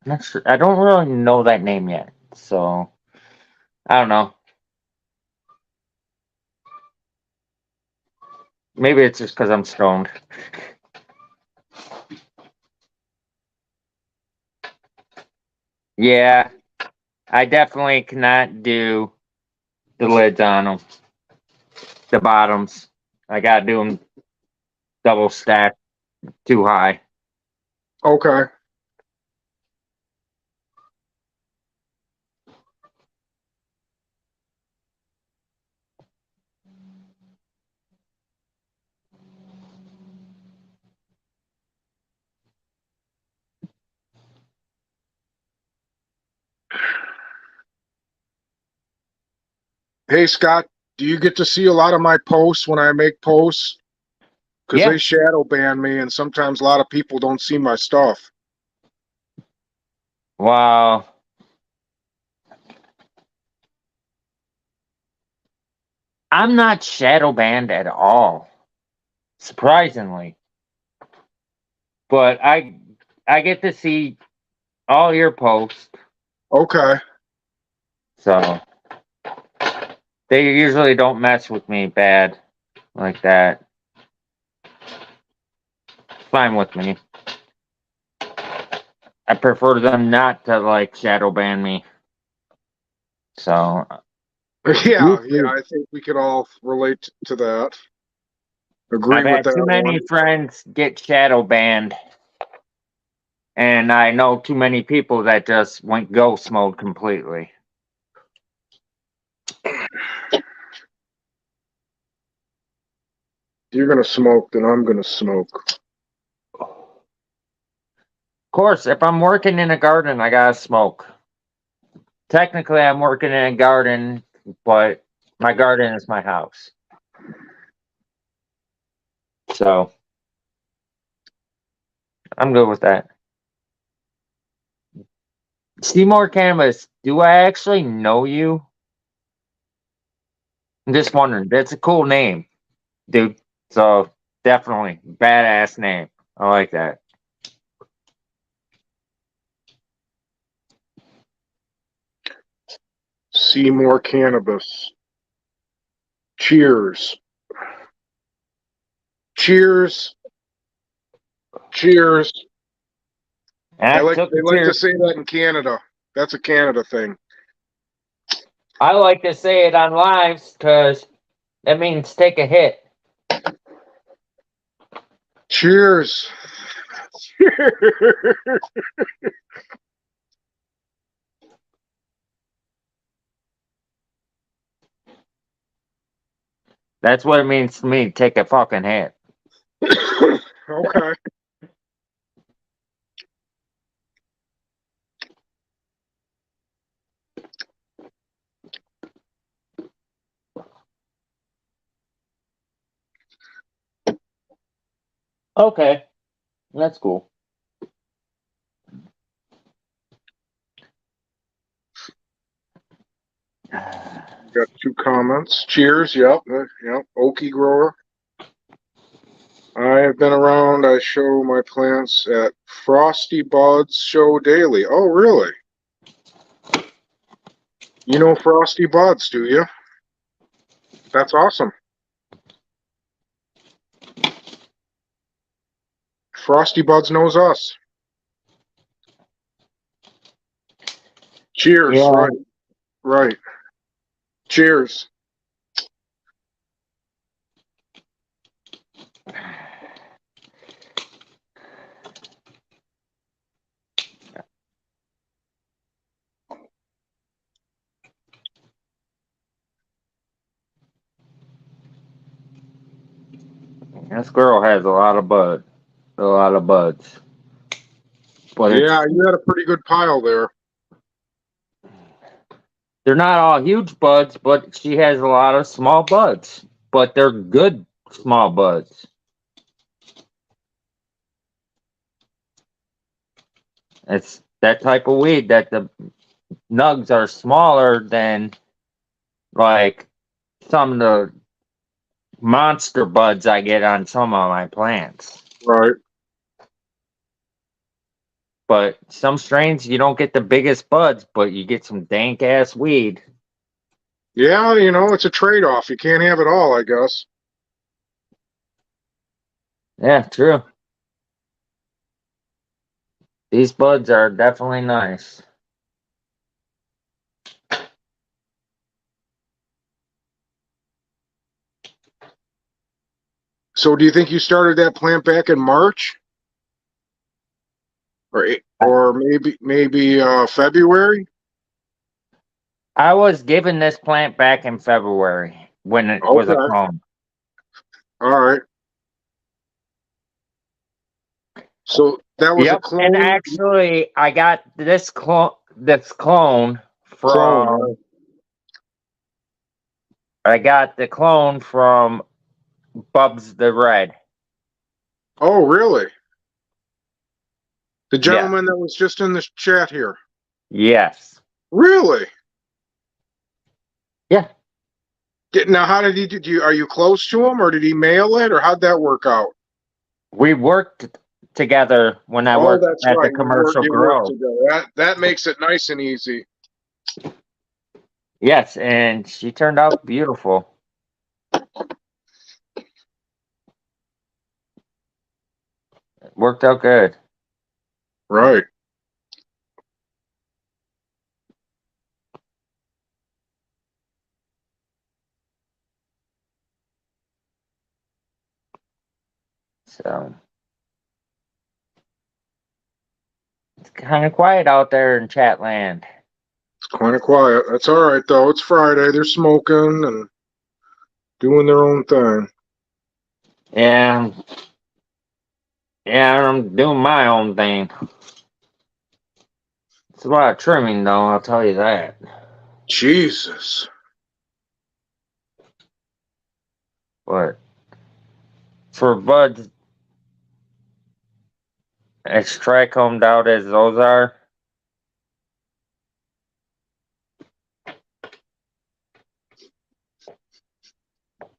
I'm not sure. I don't really know that name yet. So, I don't know. Maybe it's just because I'm stoned. Yeah, I definitely cannot do the lids on them. The bottoms. I gotta do them double stacked too high. Okay. Hey, Scott, do you get to see a lot of my posts when I make posts? Because Yeah. they shadow ban me, and sometimes a lot of people don't see my stuff. Wow. I'm not shadow banned at all. Surprisingly. But I get to see all your posts. Okay. So they usually don't mess with me bad like that. Fine with me. I prefer them not to like shadow ban me. So Yeah, yeah, usually I think we could all relate to that. I've Agree with had too that many one. friends get shadow banned, and I know too many people that just went ghost mode completely. You're gonna smoke, then I'm gonna smoke. Of course, if I'm working in a garden, I gotta smoke. Technically, I'm working in a garden, but my garden is my house. So I'm good with that. Seymour Canvas, do I actually know you? I'm just wondering. That's a cool name, dude. So definitely badass name. I like that. See more cannabis. Cheers. Cheers. Cheers. And I took They a like to cheers. say that in Canada. That's a Canada thing. I like to say it on lives because that means take a hit. Cheers. That's what it means to me. Take a fucking hit. Okay. Okay, that's cool. Got 2 comments. Cheers. Yep. Yep. Okie grower. I have been around. I show my plants at Frosty Buds Show daily. Oh, really? You know Frosty Buds, do you? That's awesome. Frosty Buds knows us. Cheers. Yeah. Right. Right. Cheers. This girl has a lot of buds. But Yeah, you had a pretty good pile there. they're not all huge buds, but she has a lot of small buds. But they're good small buds. It's that type of weed that the nugs are smaller than like some of the monster buds I get on some of my plants. Right. But some strains you don't get the biggest buds, but you get some dank ass weed. Yeah, it's a trade-off. You can't have it all, I guess. Yeah, true. These buds are definitely nice. So do you think you started that plant back in March? Or maybe February? I was given this plant back in February when it was a Okay. clone. All right. So that was a Yep. And clone. actually, I got this clone Clone. from. Right. I got the clone from Bubs the Red. Oh, really? The Yeah. gentleman that was just in the chat here. Yes. Really? Yeah. Now, how did he do? Are you close to him, or did he mail it, or how'd that work out? We worked together when I Oh, worked that's at right. the commercial You work grow. together. That makes it nice and easy. Yes, and she turned out beautiful. It worked out good. Right. So it's kind of quiet out there in Chatland. It's kind of quiet. That's all right, though. It's Friday. They're smoking and doing their own thing. Yeah. Yeah, I'm doing my own thing. It's a lot of trimming, though, I'll tell you that. Jesus. But for buds as trichomed out as those are,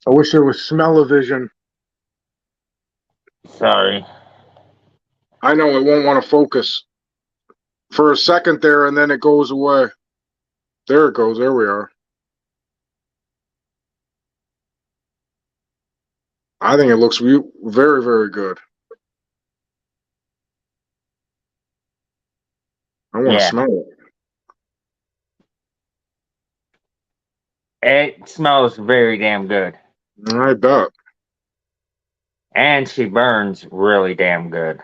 I wish there was smell-o-vision. sorry. I know it won't want to focus for a second there, and then it goes away. There it goes. There we are. I think it looks very, very good. I want to smell it. It smells very damn good. I bet. And she burns really damn good.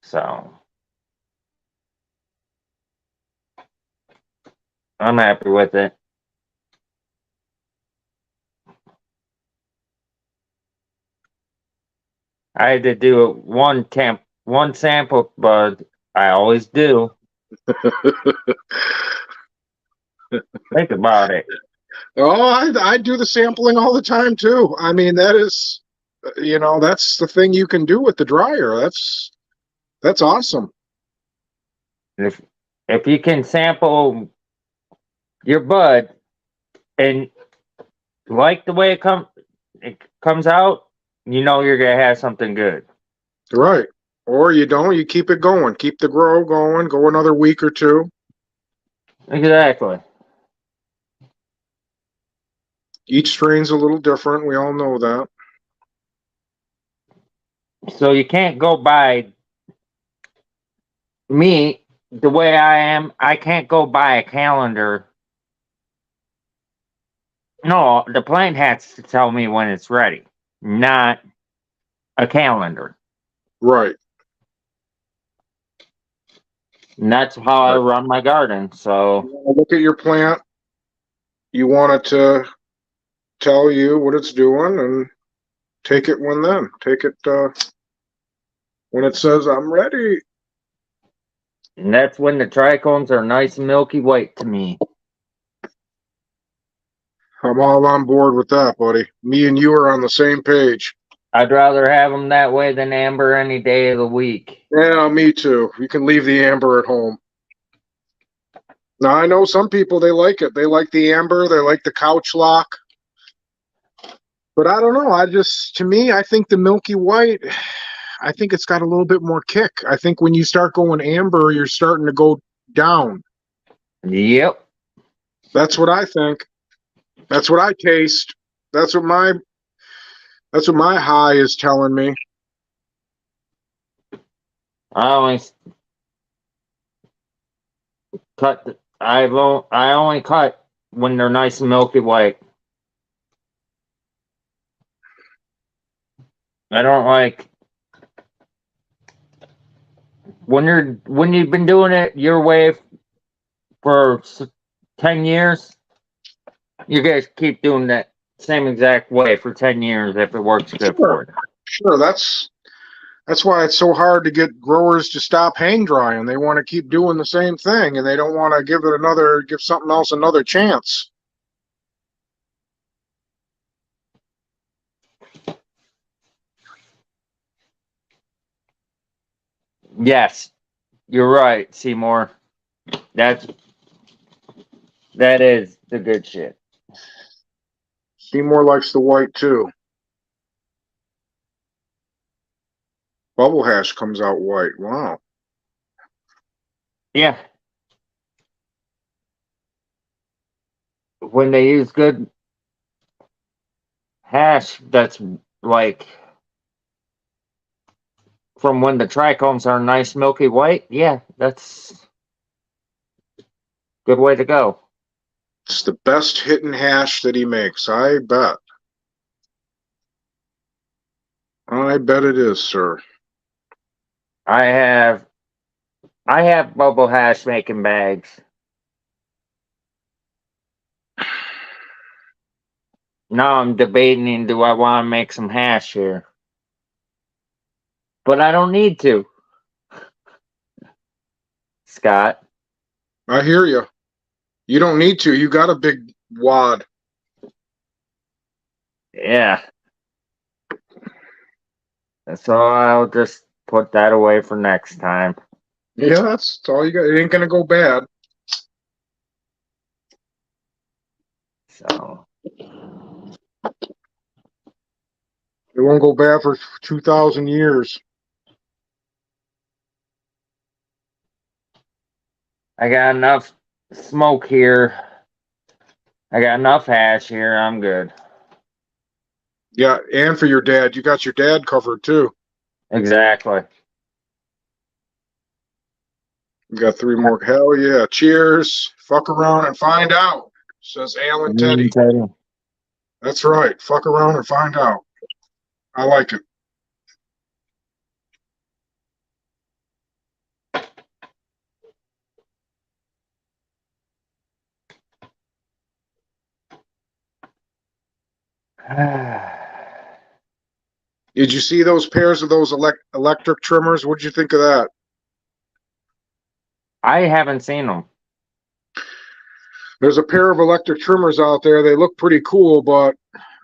So I'm happy with it. I had to do one sample bud. I always do. Think about it. Oh, I do the sampling all the time too. I mean, that is, that's the thing you can do with the dryer. That's awesome. If you can sample your bud, and like the way it comes out, you know you're gonna have something good. Right. Or you don't, you keep it going. Keep the grow going, go another week or two. Exactly. Each strain's a little different. We all know that. So you can't go by me the way I am. I can't go by a calendar. No, the plant has to tell me when it's ready, not a calendar. Right. And that's how I Right. run my garden. So You wanna look at your plant. You want it to tell you what it's doing and take it when then. Take it when it says, I'm ready. and that's when the trichomes are nice and milky white to me. I'm all on board with that, buddy. Me and you are on the same page. I'd rather have them that way than amber any day of the week. Yeah, me too. You can leave the amber at home. Now, I know some people, they like it. They like the amber. They like the couch lock. But I don't know. To me, I think the milky white, I think it's got a little bit more kick. I think when you start going amber, you're starting to go down. Yep. That's what I think. That's what I taste. That's what my high is telling me. I always cut. I only cut when they're nice and milky white. I don't like when you've been doing it your way for 10 years. You guys keep doing that same exact way for 10 years if it works good for you. Sure. That's why it's so hard to get growers to stop hang drying. They want to keep doing the same thing, and they don't want to give something else another chance. Yes, you're right, Seymour. That is the good shit. Seymour likes the white too. Bubble hash comes out white. Wow. Yeah. When they use good hash, that's like from when the trichomes are nice milky white. Yeah, that's a good way to go. It's the best hidden hash that he makes. I bet. I bet it is, sir. I have bubble hash making bags. Now I'm debating, do I want to make some hash here? But I don't need to. Scott. I hear you. You don't need to. You got a big wad. Yeah. So I'll just put that away for next time. Yeah, that's all you got. It ain't gonna go bad. So It won't go bad for 2,000 years. I got enough smoke here. I got enough hash here. I'm good. Yeah, and for your dad. You got your dad covered too. Exactly. You got 3 more. Hell yeah. Cheers. Fuck around and find out, says Alan Teddy. That's right. Fuck around and find out. I like it. Did you see those pairs of those electric trimmers? What'd you think of that? I haven't seen them. There's a pair of electric trimmers out there. They look pretty cool, but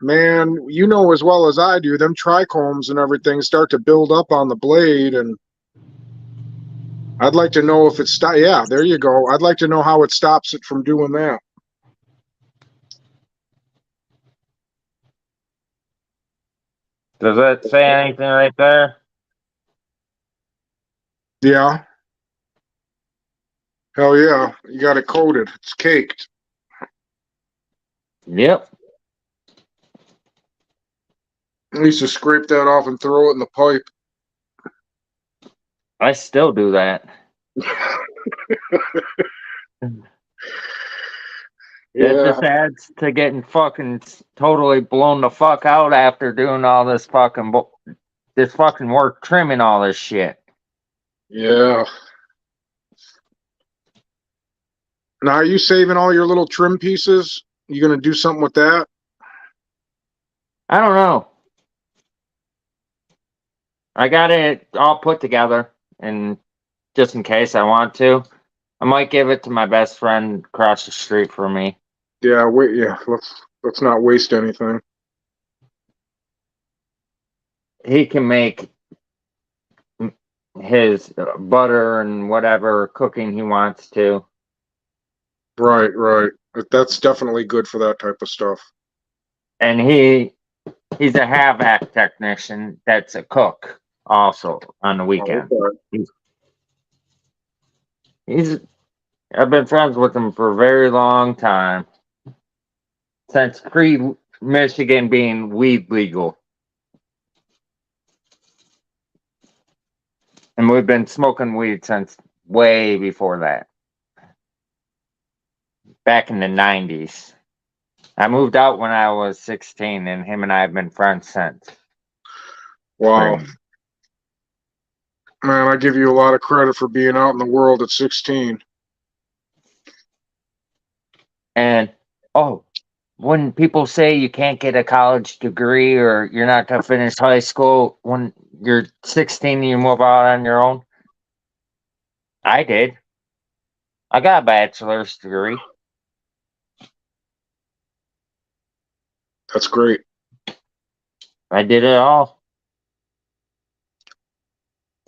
man, you know as well as I do, them trichomes and everything start to build up on the blade, and I'd like to know if it's yeah, there you go. I'd like to know how it stops it from doing that. Does that say anything right there? Yeah. Hell yeah. You got it coated. It's caked. Yep. I used to scrape that off and throw it in the pipe. I still do that. It Yeah. just adds to getting fucking totally blown the fuck out after doing all this this fucking work trimming all this shit. Yeah. Now, are you saving all your little trim pieces? You gonna do something with that? I don't know. I got it all put together, and just in case I want to, I might give it to my best friend across the street from me. Yeah. Wait. Yeah. Let's not waste anything. He can make his butter and whatever cooking he wants to. Right. Right. That's definitely good for that type of stuff. And he's a havoc technician that's a cook also on the Oh, weekend. okay. He's I've been friends with him for a very long time. Since pre Michigan being weed legal. And we've been smoking weed since way before that. Back in the 90s. I moved out when I was 16, and him and I have been friends since. Wow. Man, I give you a lot of credit for being out in the world at 16. And, oh, when people say you can't get a college degree or you're not going to finish high school when you're 16 and you move out on your own, I did. I got a bachelor's degree. That's great. I did it all.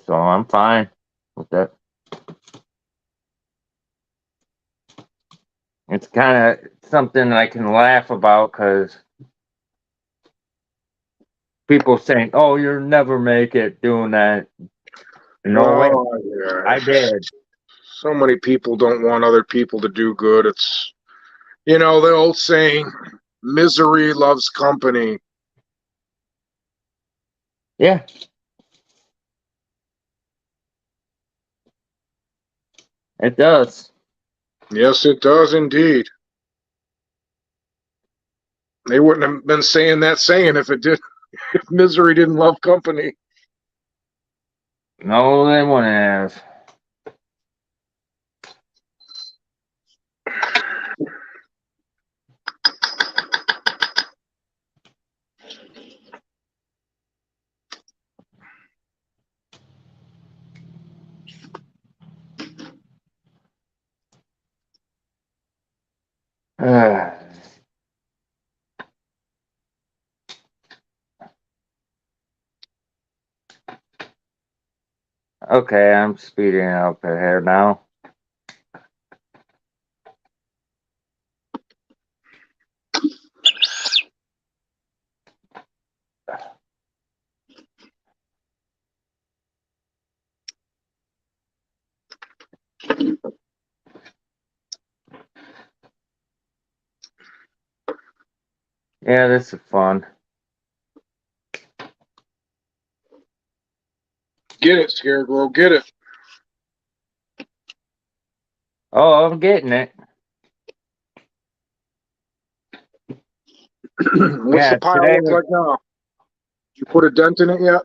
So I'm fine with that. It's kind of something I can laugh about because people saying, "Oh, you'll never make it doing that." No way, Oh, yeah. I did. So many people don't want other people to do good. It's, the old saying, misery loves company. Yeah, it does. Yes, it does indeed. They wouldn't have been saying that saying if it did, if misery didn't love company. No, they wouldn't have. Okay, I'm speeding up ahead now. Yeah, this is fun. Get it, Scarecrow, get it. Oh, I'm getting it. What's Yeah, the pile today look like now? You put a dent in it yet?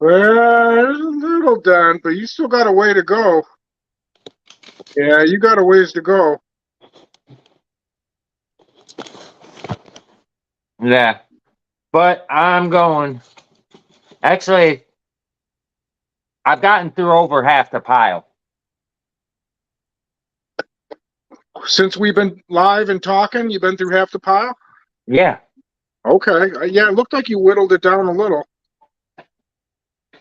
Well, there's a little dent, but you still got a way to go. Yeah, you got a ways to go. Yeah, but I'm going. Actually, I've gotten through over half the pile. Since we've been live and talking, you've been through half the pile? Yeah, Okay. Yeah, it looked like you whittled it down a little.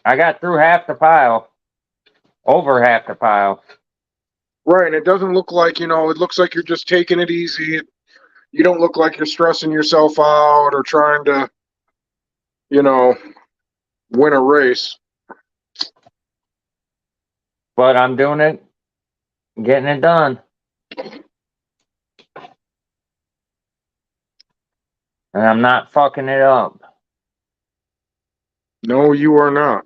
I got through half the pile. Over half the pile. Right, and it doesn't look like, it looks like you're just taking it easy. You don't look like you're stressing yourself out or trying to, you know, win a race. But I'm doing it, getting it done. And I'm not fucking it up. No, you are not.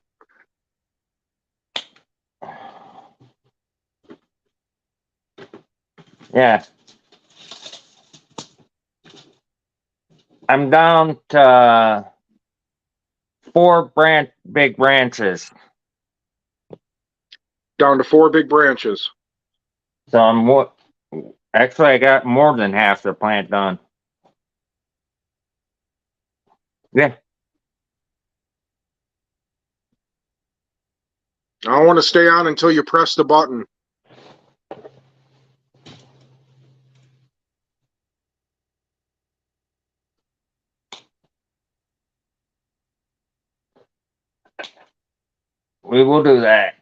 Yeah. I'm down to four big branches. Down to 4 big branches. So actually I got more than half the plant done. Yeah. I want to stay on until you press the button. We will do that.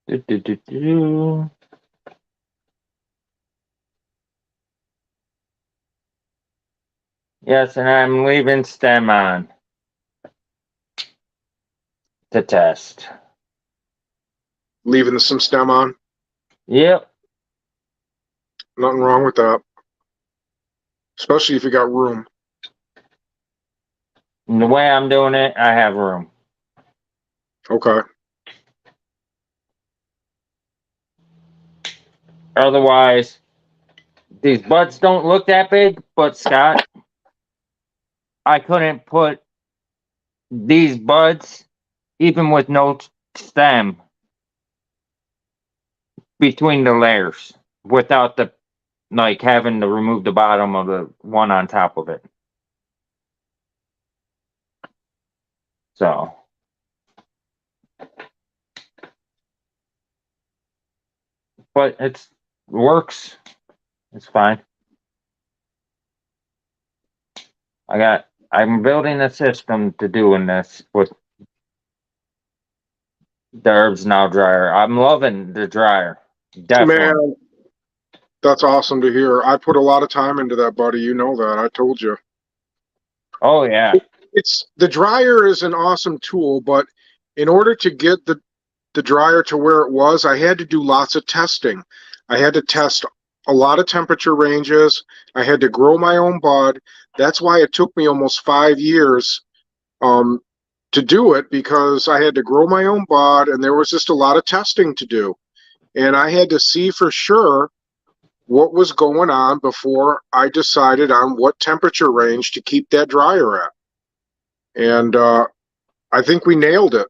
Do, do, do, do. Yes, and I'm leaving stem on to test. Leaving some stem on. Yep. Nothing wrong with that. Especially if you got room. And the way I'm doing it, I have room. Okay. Otherwise, these buds don't look that big, but Scott, I couldn't put these buds, even with no stem, between the layers without the like having to remove the bottom of the one on top of it. So but it works. It's fine. I'm building a system to doing this with the herbs now dryer. I'm loving the dryer. Definitely. Man, that's awesome to hear. I put a lot of time into that, buddy. You know that. I told you. Oh yeah. It's the dryer is an awesome tool, but in order to get the dryer to where it was, I had to do lots of testing. I had to test a lot of temperature ranges. I had to grow my own bud. That's why it took me almost 5 years um, to do it, because I had to grow my own bud and there was just a lot of testing to do. And I had to see for sure what was going on before I decided on what temperature range to keep that dryer at. And I think we nailed it.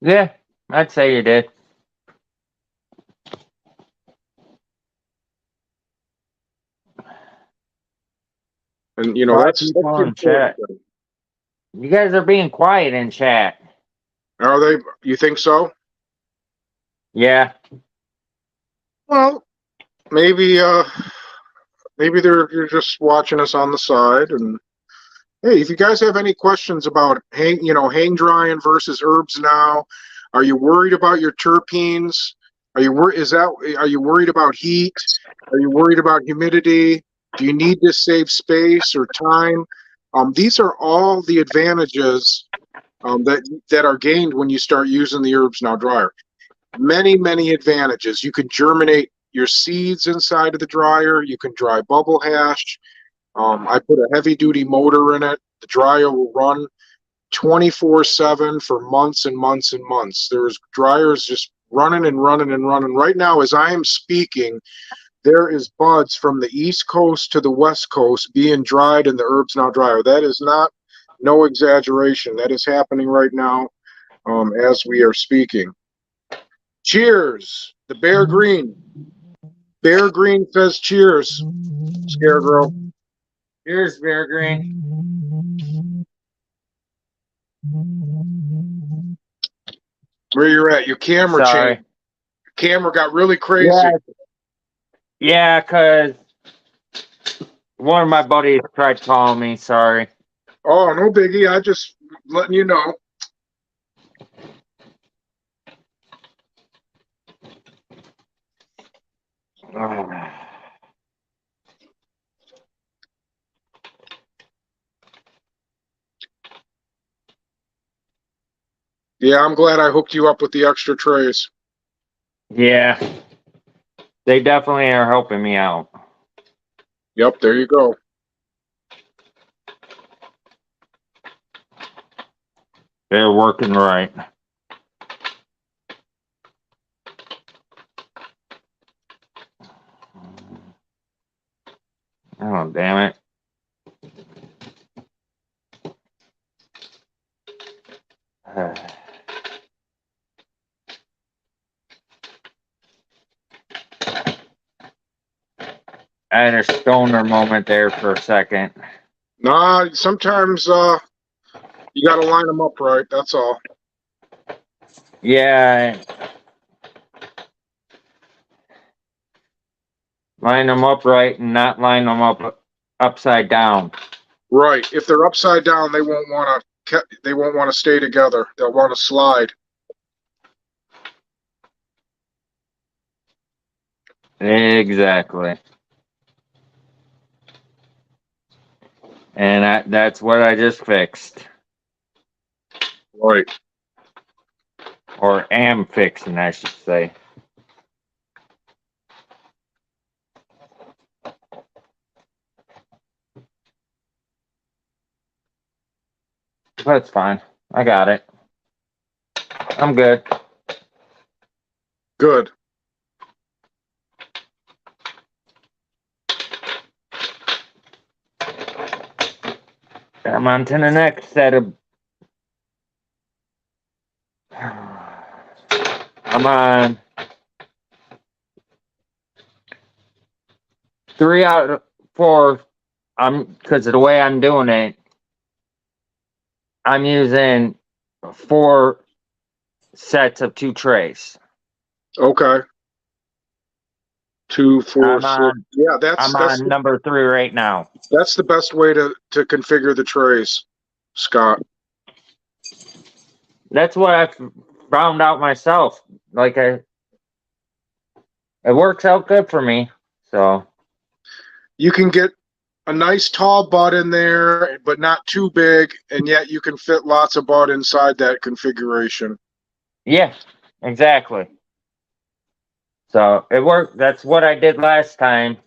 Yeah, I'd say you did. And Five that's people the in important chat. thing. You guys are being quiet in chat. Are they? You think so? Yeah. Well, maybe maybe you're just watching us on the side. And hey, if you guys have any questions about hang drying versus herbs now, are you worried about your terpenes? Are you worried about heat? Are you worried about humidity? Do you need to save space or time? These are all the advantages that are gained when you start using the herbs now dryer. Many advantages. You can germinate your seeds inside of the dryer. You can dry bubble hash. I put a heavy duty motor in it. The dryer will run 24/7 for months and months and months. There's dryers just running and running and running. Right now, as I am speaking, there is buds from the East Coast to the West Coast being dried in the herbs now dryer. That is not no exaggeration. That is happening right now as we are speaking. Cheers, the Bear Green. Bear Green says cheers, Scarecrow. Here's Bear Green. Where you're at? Your camera Sorry. changed. Camera got really crazy. Yeah, yeah, cause one of my buddies tried calling me. Sorry. Oh, no biggie. I just letting you know. Yeah, I'm glad I hooked you up with the extra trays. Yeah, they definitely are helping me out. Yep, there you go. They're working right. Oh, damn it. I had a stoner moment there for a second. Nah, sometimes you got to line them up right. That's all. Yeah, line them up right and not line them up upside down. Right. If they're upside down, they won't want to. They won't want to stay together. They'll want to slide. Exactly. And that's what I just fixed. Right. Or am fixing, I should say. That's fine. I got it. I'm good. Good. I'm on to the next set of. I'm on 3 out of 4. Because of the way I'm doing it, I'm using 4 sets of 2 trays. Okay. 2, 4, I'm 6. on. Yeah, I'm on number 3 right now. that's the best way to configure the trays, Scott. That's what I found out myself. Like it works out good for me. So You can get a nice tall bud in there, but not too big, and yet you can fit lots of bud inside that configuration. yeah, exactly. So it worked. That's what I did last time.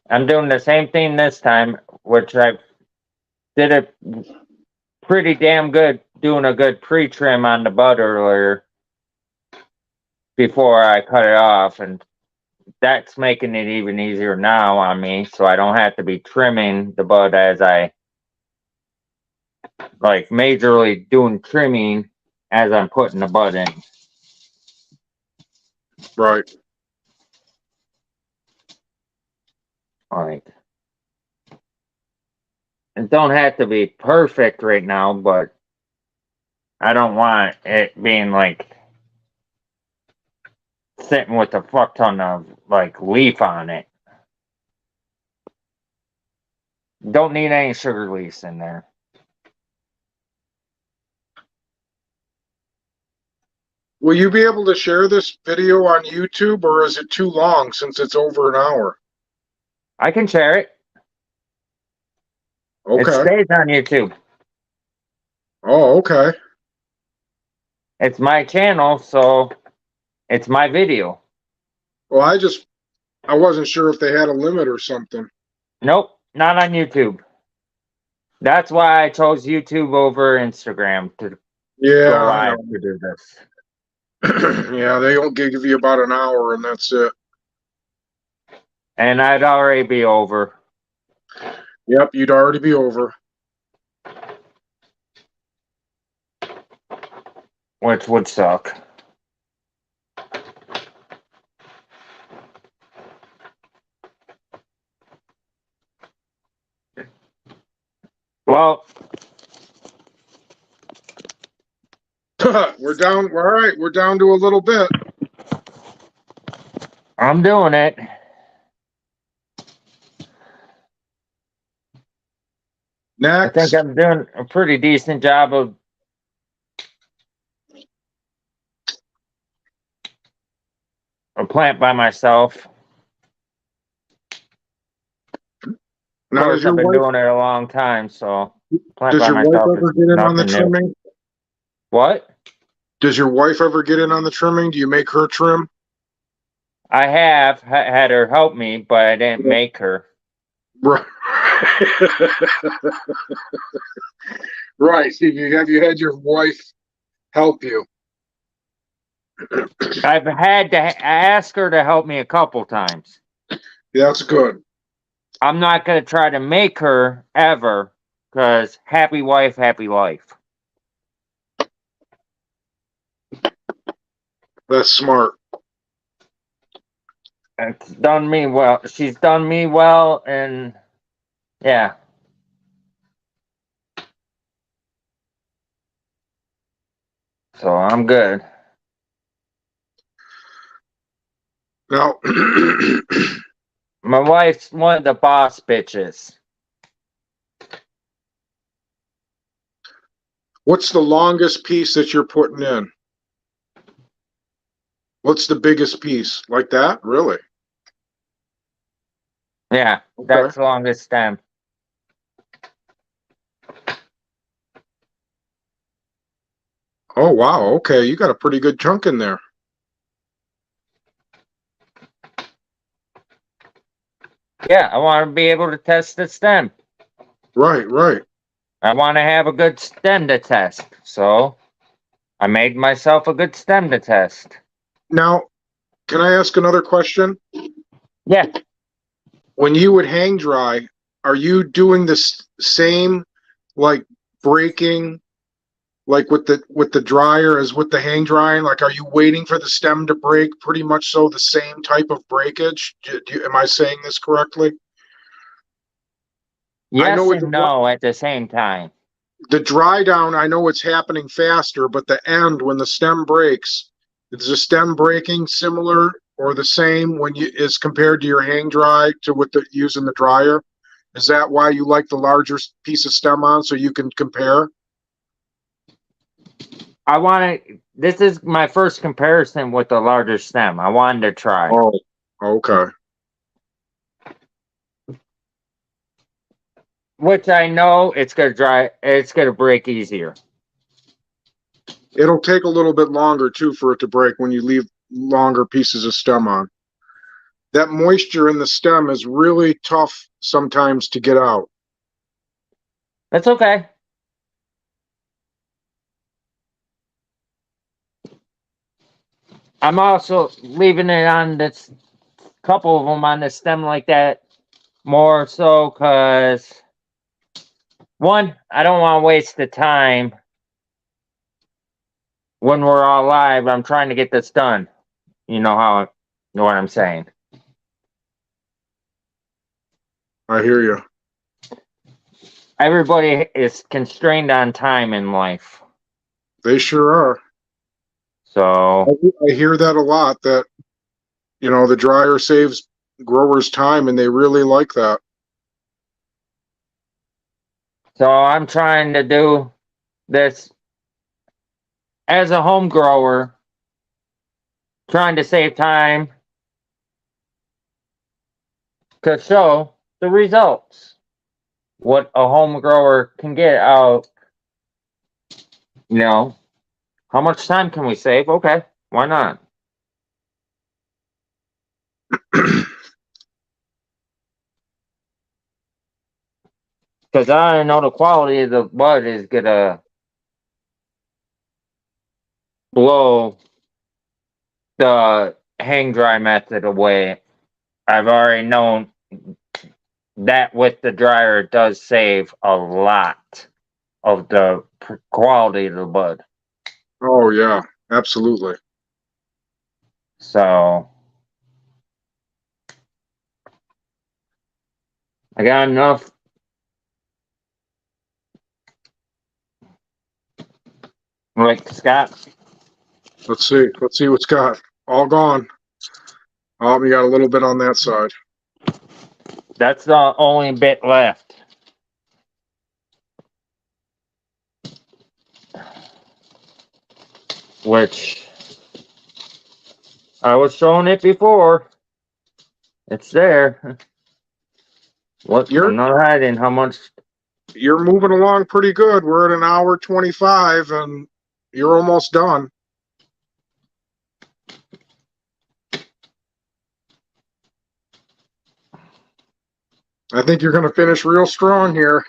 I'm doing the same thing this time, which I did it pretty damn good, doing a good pre-trim on the bud earlier before I cut it off, and that's making it even easier now on me, so I don't have to be trimming the bud as I like majorly doing trimming as I'm putting the bud in. Right. Like it don't have to be perfect right now, but I don't want it being like sitting with a fuck ton of like leaf on it. Don't need any sugar leaves in there. Will you be able to share this video on YouTube, or is it too long since it's over an hour? I can share it. It Okay. stays on YouTube. Oh, okay. It's my channel, so it's my video. Well, I wasn't sure if they had a limit or something. Nope, not on YouTube. That's why I chose YouTube over Instagram to Yeah, go I live know. to do this. Yeah, they don't give you about an hour and that's it. And I'd already be over. Yep, you'd already be over. Which would suck. Well, We're down. All right, we're down to a little bit. I'm doing it. I think Next. I'm doing a pretty decent job of a plant by myself. Of Now, course, I've been doing it a long time, so plant does by your wife myself is ever get in on the nothing new. trimming? What? Does your wife ever get in on the trimming? Do you make her trim? I have had her help me, but I didn't make her. Right. Right. Have you had your wife help you? I've had to ask her to help me a couple times. Yeah, that's good. I'm not going to try to make her ever, because happy wife, happy life. That's smart. It's done me well. She's done me well, and yeah. So I'm good. Now, My wife's one of the boss bitches. what's the longest piece that you're putting in? What's the biggest piece? Like that? Really? Yeah, Okay. that's the longest stem. Oh, wow. Okay. You got a pretty good chunk in there. Yeah, I want to be able to test the stem. Right, right. I want to have a good stem to test. So I made myself a good stem to test. Now, can I ask another question? Yeah. When you would hang dry, are you doing this same like breaking like with the dryer as with the hang drying? Like, are you waiting for the stem to break? Pretty much so the same type of breakage. Am I saying this correctly? I know Yes with and no at the same time. the dry down, I know it's happening faster, but the end when the stem breaks, is the stem breaking similar or the same when you is compared to your hang dry to with the using the dryer? Is that why you like the larger piece of stem on so you can compare? I want to. This is my first comparison with the larger stem. I wanted to try, Oh, okay. which I know it's gonna dry. It's gonna break easier. It'll take a little bit longer too for it to break when you leave longer pieces of stem on. That moisture in the stem is really tough sometimes to get out. That's okay. I'm also leaving it on this couple of them on the stem like that more so because one, I don't want to waste the time when we're all live. I'm trying to get this done. You know what I'm saying. I hear you. Everybody is constrained on time in life. They sure are. So I hear that a lot that, the dryer saves growers time and they really like that. I'm trying to do this as a home grower, trying to save time to show the results. What a home grower can get out, how much time can we save? Okay, why not? Because I know the quality of the bud is gonna blow the hang dry method away. I've already known that with the dryer it does save a lot of the quality of the bud. Oh yeah, absolutely. So I got Like Scott. Let's see. Let's see what's got. All gone. We got a little bit on that side. That's the only bit left. Which I was showing it before. It's there. What? I'm not hiding how much. You're moving along pretty good. We're at an hour 25 and you're almost done. I think you're going to finish real strong here.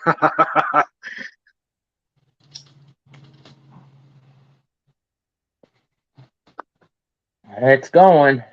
It's going.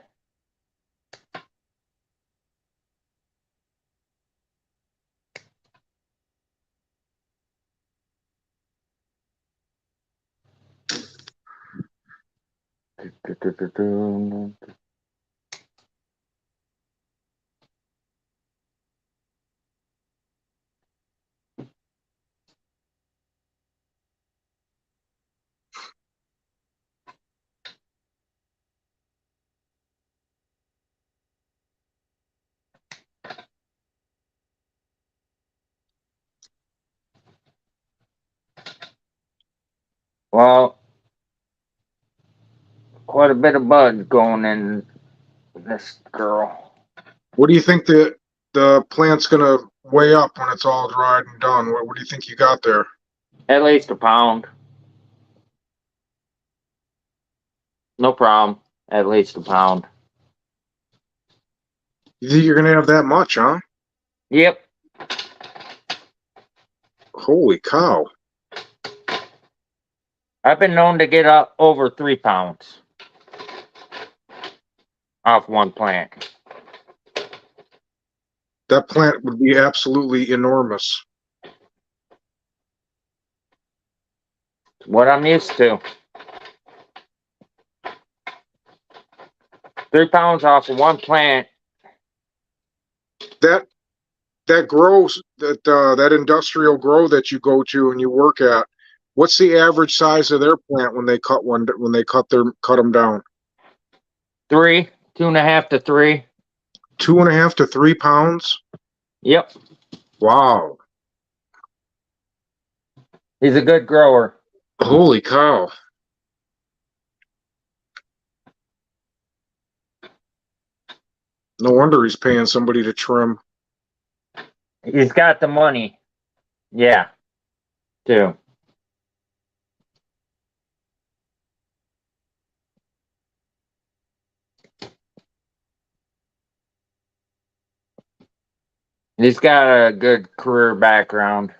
Well, quite a bit of bud going in this girl. What do you think the plant's going to weigh up when it's all dried and done? What do you think you got there? At least a pound. No problem. At least a pound. You think you're going to have that much, huh? Yep. Holy cow. I've been known to get up over 3 pounds off one plant. That plant would be absolutely enormous. What I'm used to. 3 pounds off of one plant. That grows, that industrial grow that you go to and you work at, what's the average size of their plant when they cut them down? 3, 2.5 to 3. 2.5 to 3 pounds? Yep. Wow. He's a good grower. Holy cow. No wonder he's paying somebody to trim. He's got the money. Yeah. Too. He's got a good career background.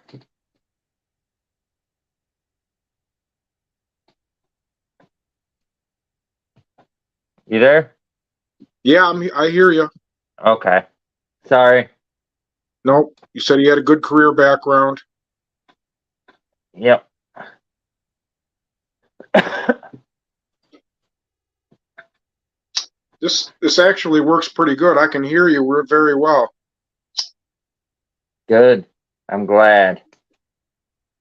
You there? Yeah, I hear you. Okay. Sorry. Nope. You said he had a good career background. Yep. This actually works pretty good. I can hear you very well. Good. I'm glad.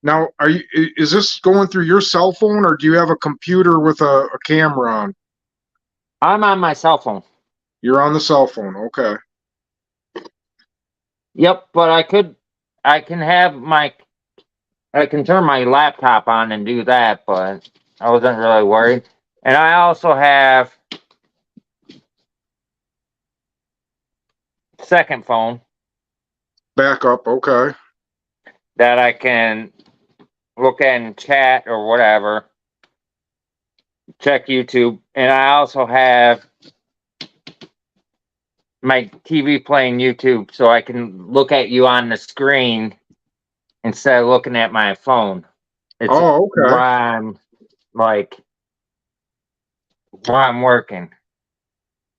Now, is this going through your cell phone or do you have a computer with a camera on? I'm on my cell phone. You're on the cell phone. Okay. Yep, but I can turn my laptop on and do that, but I wasn't really worried. And I also have second phone Backup. Okay. that I can look at and chat or whatever. Check YouTube. And I also have my TV playing YouTube so I can look at you on the screen instead of looking at my phone. It's Oh, okay. while I'm working.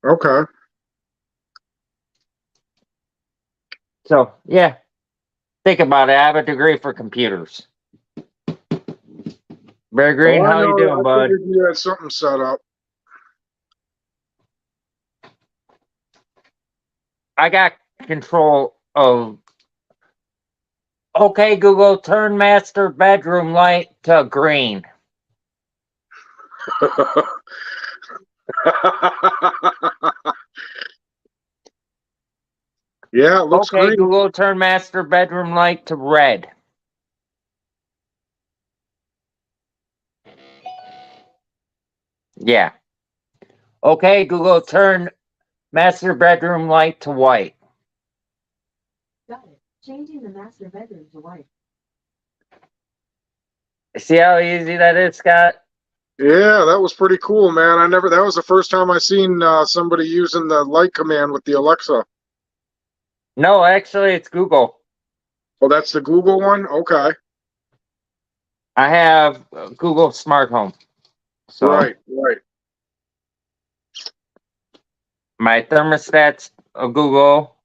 Okay. So, yeah. Think about it. I have a degree for computers. Bear Green, Oh, how you doing, bud? I figured you had something set up. I got control of. Okay, Google, turn master bedroom light to green. Yeah, it looks Okay, great. Google, turn master bedroom light to red. Yeah. Okay, Google, turn master bedroom light to white. Got it. Changing the master bedroom to white. See how easy that is, Scott? Yeah, that was pretty cool, man. That was the first time I seen somebody using the light command with the Alexa. No, actually, it's Google. Oh, that's the Google one? Okay. I have Google Smart Home. So Right, right. my thermostat's a Google.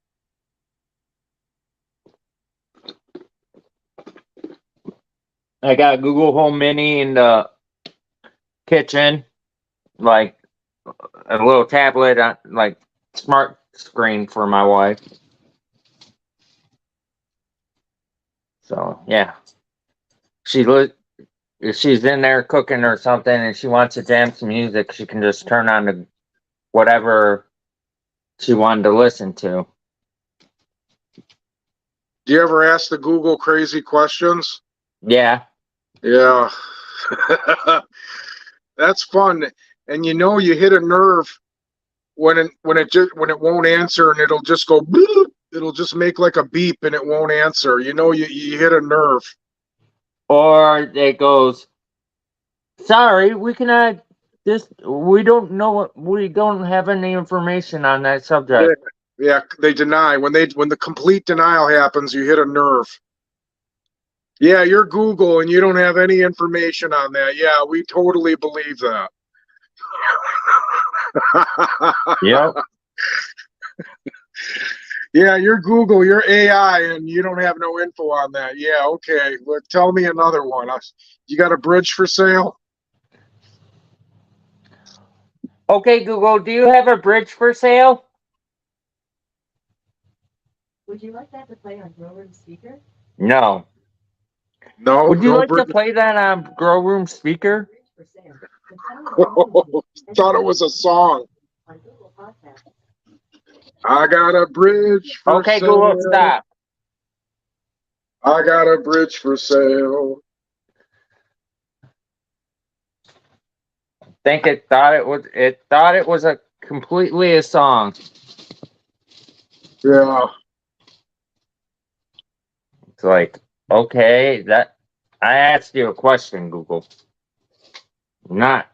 I got Google Home Mini in the kitchen, like a little tablet, like smart screen for my wife. So yeah, if she's in there cooking or something and she wants to jam some music, she can just turn on the whatever she wanted to listen to. Do you ever ask the Google crazy questions? Yeah. Yeah. That's fun. And you hit a nerve when it won't answer and it'll just go bloop. It'll just make like a beep and it won't answer. You hit a nerve. Or it goes, sorry, we cannot. We don't know. We don't have any information on that Yeah, subject. yeah, they deny. When the complete denial happens, you hit a nerve. Yeah, you're Google and you don't have any information on that. Yeah, we totally believe that. Yep. Yeah, you're Google, you're AI, and you don't have no info on that. Yeah, okay. Well, tell me another one. You got a bridge for sale? Okay, Google, do you have a bridge for sale? Would you like that to play on Grow Room speaker? No. No, Would you no like to bridge. play that on Grow Room speaker? Bridge for sale. The sound of technology and Thought it was a song. on Google Podcast. I got a bridge for Okay, Google, sale. stop. I got a bridge for sale. Think it thought it was a completely a song. Yeah. It's like, okay, that I asked you a question, Google. I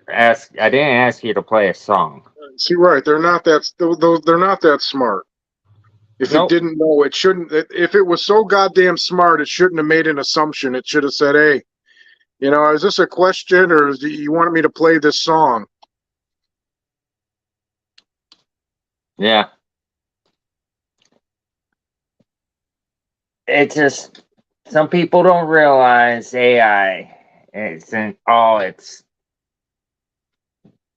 didn't ask you to play a song. See, right. They're not that smart. If it Nope. didn't know, it shouldn't. If it was so goddamn smart, it shouldn't have made an assumption. It should have said, "Hey, is this a question, or do you want me to play this song?" Yeah. It's just some people don't realize AI isn't all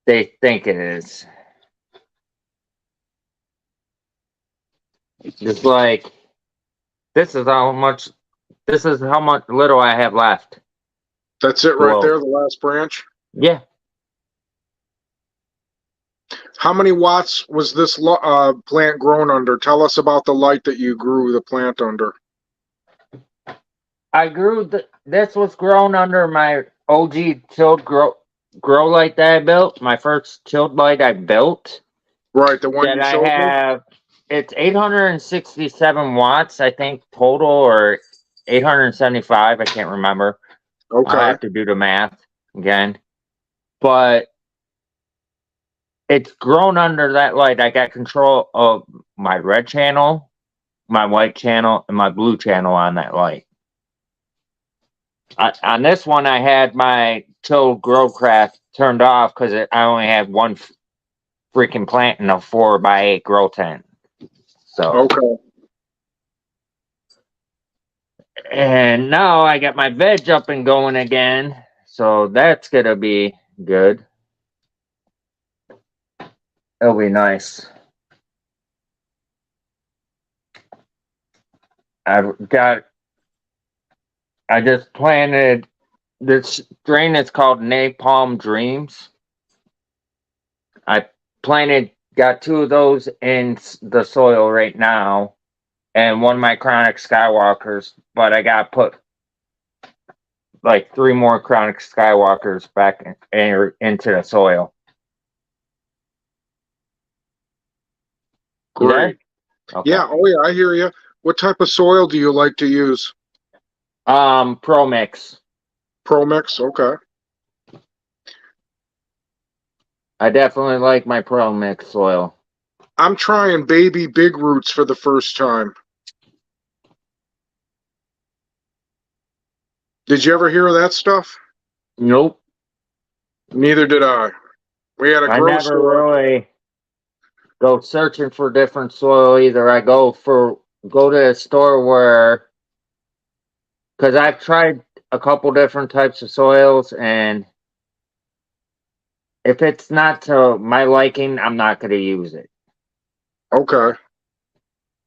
they think it is. Just like this is how much little I have left. That's it right Whoa. there, the last branch. Yeah. How many watts was this plant grown under? Tell us about the light that you grew the plant under. I grew this was grown under my OG chilled grow light that I built. My first chilled light I built. Right, the one That you I showed me? have, it's 867 watts, I think, total, or 875. I can't remember. I'll Okay. have to do the math again. But it's grown under that light. I got control of my red channel, my white channel, and my blue channel on that light. On this one, I had my chilled grow craft turned off because I only had one freaking plant in a 4x8 grow tent. So. Okay. And now I got my veg up and going again. So that's going to be good. It'll be nice. I just planted this strain is called Napalm Dreams. I got 2 of those in the soil right now, and one of my chronic Skywalkers, but I got put like 3 more chronic Skywalkers back into the soil. You there? Great. Okay. Yeah. Oh, yeah. I hear you. What type of soil do you like to use? Pro Mix. Pro Mix. Okay. I definitely like my Pro Mix soil. I'm trying baby big roots for the first time. Did you ever hear of that stuff? Nope. Neither did I. We had a I grocery never store. really go searching for different soil either. I go to a store where, because I've tried a couple different types of soils, and if it's not to my liking, I'm not going to use it. Okay.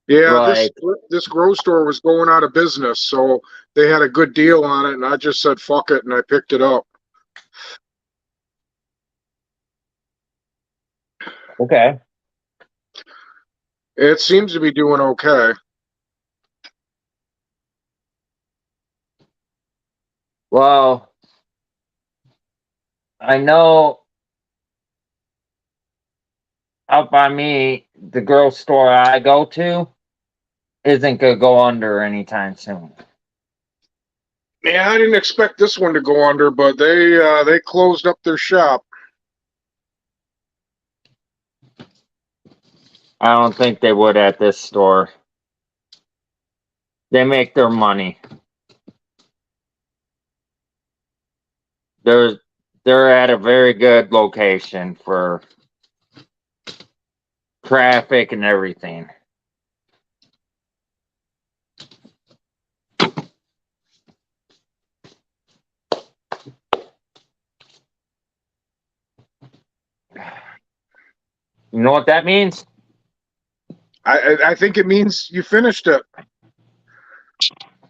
Yeah, Like, this grocery store was going out of business, so they had a good deal on it, and I just said fuck it, and I picked it up. okay. It seems to be doing okay. Well, I know up by me, the girl store I go to isn't going to go under anytime soon. Yeah, I didn't expect this one to go under, but they closed up their shop. I don't think they would at this store. They make their money. They're at a very good location for traffic and everything. You know what that means? I think it means you finished it.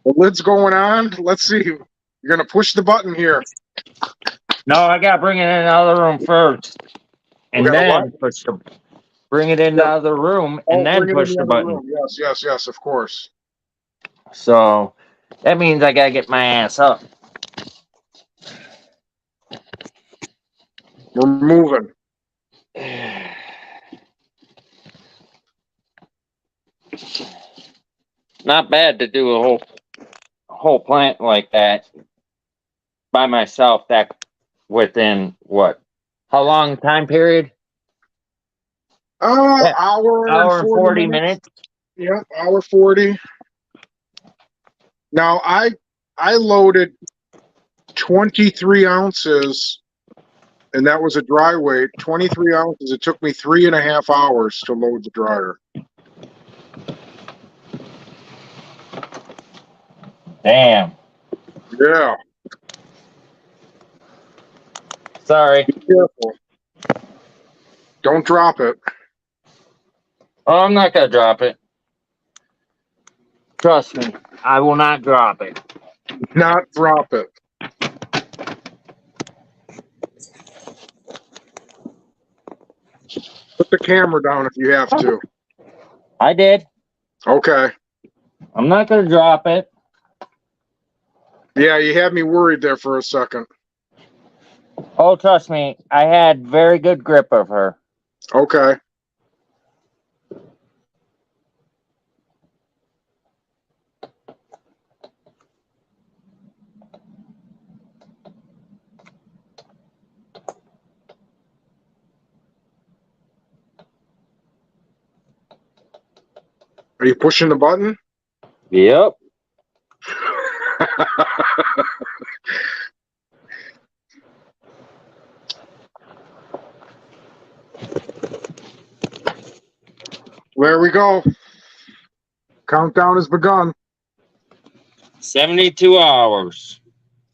The lid's going on. Let's see. You're gonna push the button here. No, I gotta bring it in another room first, and gotta then bring it in the other room, and then bring it in push the the other button. room. Yes, of course. So that means I gotta get my ass up. We're moving. Not bad to do a whole plant like that by myself. That within what? How long time period? Yeah, Hour hour and and 40 40 minutes. minutes. Yeah, hour 40. Now I loaded 23 ounces, and that was a dry weight. 23 ounces. It took me 3.5 hours to load the dryer. Damn. Yeah. Sorry. Be careful. Don't drop it. Oh, I'm not gonna drop it. Trust me, I will not drop it. Not drop it. Put the camera down if you have to. I did. Okay. I'm not gonna drop it. Yeah, you had me worried there for a second. Oh, trust me, I had very good grip of her. Okay. Are you pushing the button? Yep. There we go. Countdown has begun. 72 hours.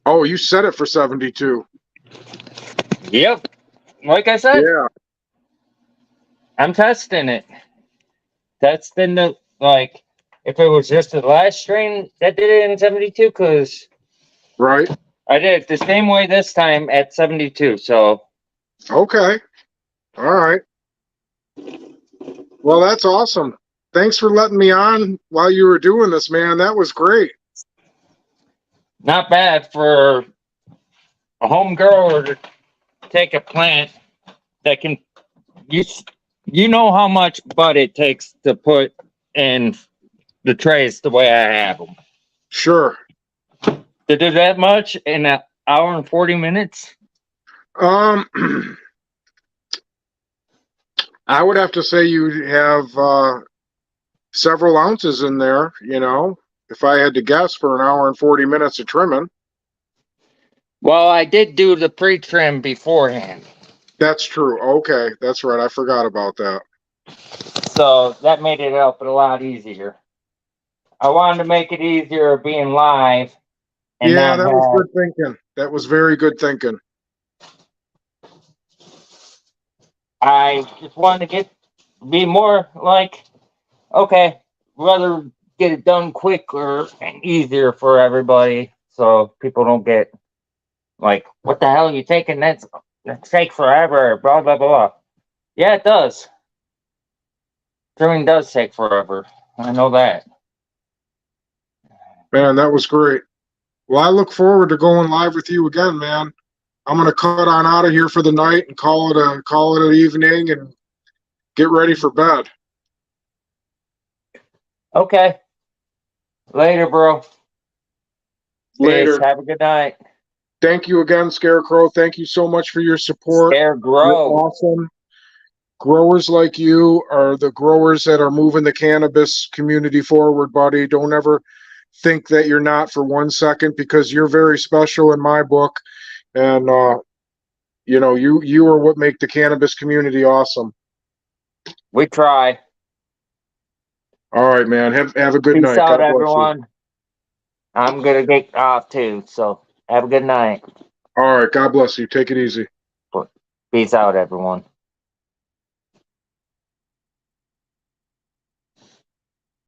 Oh, you set it for 72. Yep. Like I said, Yeah. I'm testing it. Testing the, if it was just the last strain that did it in 72, because Right. I did it the same way this time at 72. So Okay. All right. Well, that's awesome. Thanks for letting me on while you were doing this, man. That was great. not bad for a home grower to take a plant that can you you know how much bud it takes to put in the trays the way I have them. Sure. To do that much in an hour and 40 minutes? Um, I would have to say you have several ounces in there, you know, if I had to guess for an hour and 40 minutes of trimming. Well, I did do the pre-trim beforehand. That's true. Okay. That's right. I forgot about that. So that made it up a lot easier. I wanted to make it easier being live and Yeah, not that was have, good thinking. That was very good thinking. I just wanted to be more like, okay, rather get it done quicker and easier for everybody so people don't get like, what the hell are you taking? That take forever, blah, blah, blah. Yeah, it does. Trimming does take forever. I know that. Man, that was great. Well, I look forward to going live with you again, man. I'm gonna cut on out of here for the night and call it an evening and get ready for bed. Okay. Later, bro. Peace. Later. Have a good night. Thank you again, Scarecrow. Thank you so much for your support. You're Scarecrow. awesome. Growers like you are the growers that are moving the cannabis community forward, buddy. Don't ever think that you're not for 1 second, because you're very special in my book. And you know, you are what make the cannabis community awesome. We try. All right, man. Have a good Peace night. out, God bless you. everyone. I'm gonna get off too, so have a good night. All right. God bless you. Take it easy. Peace out, everyone.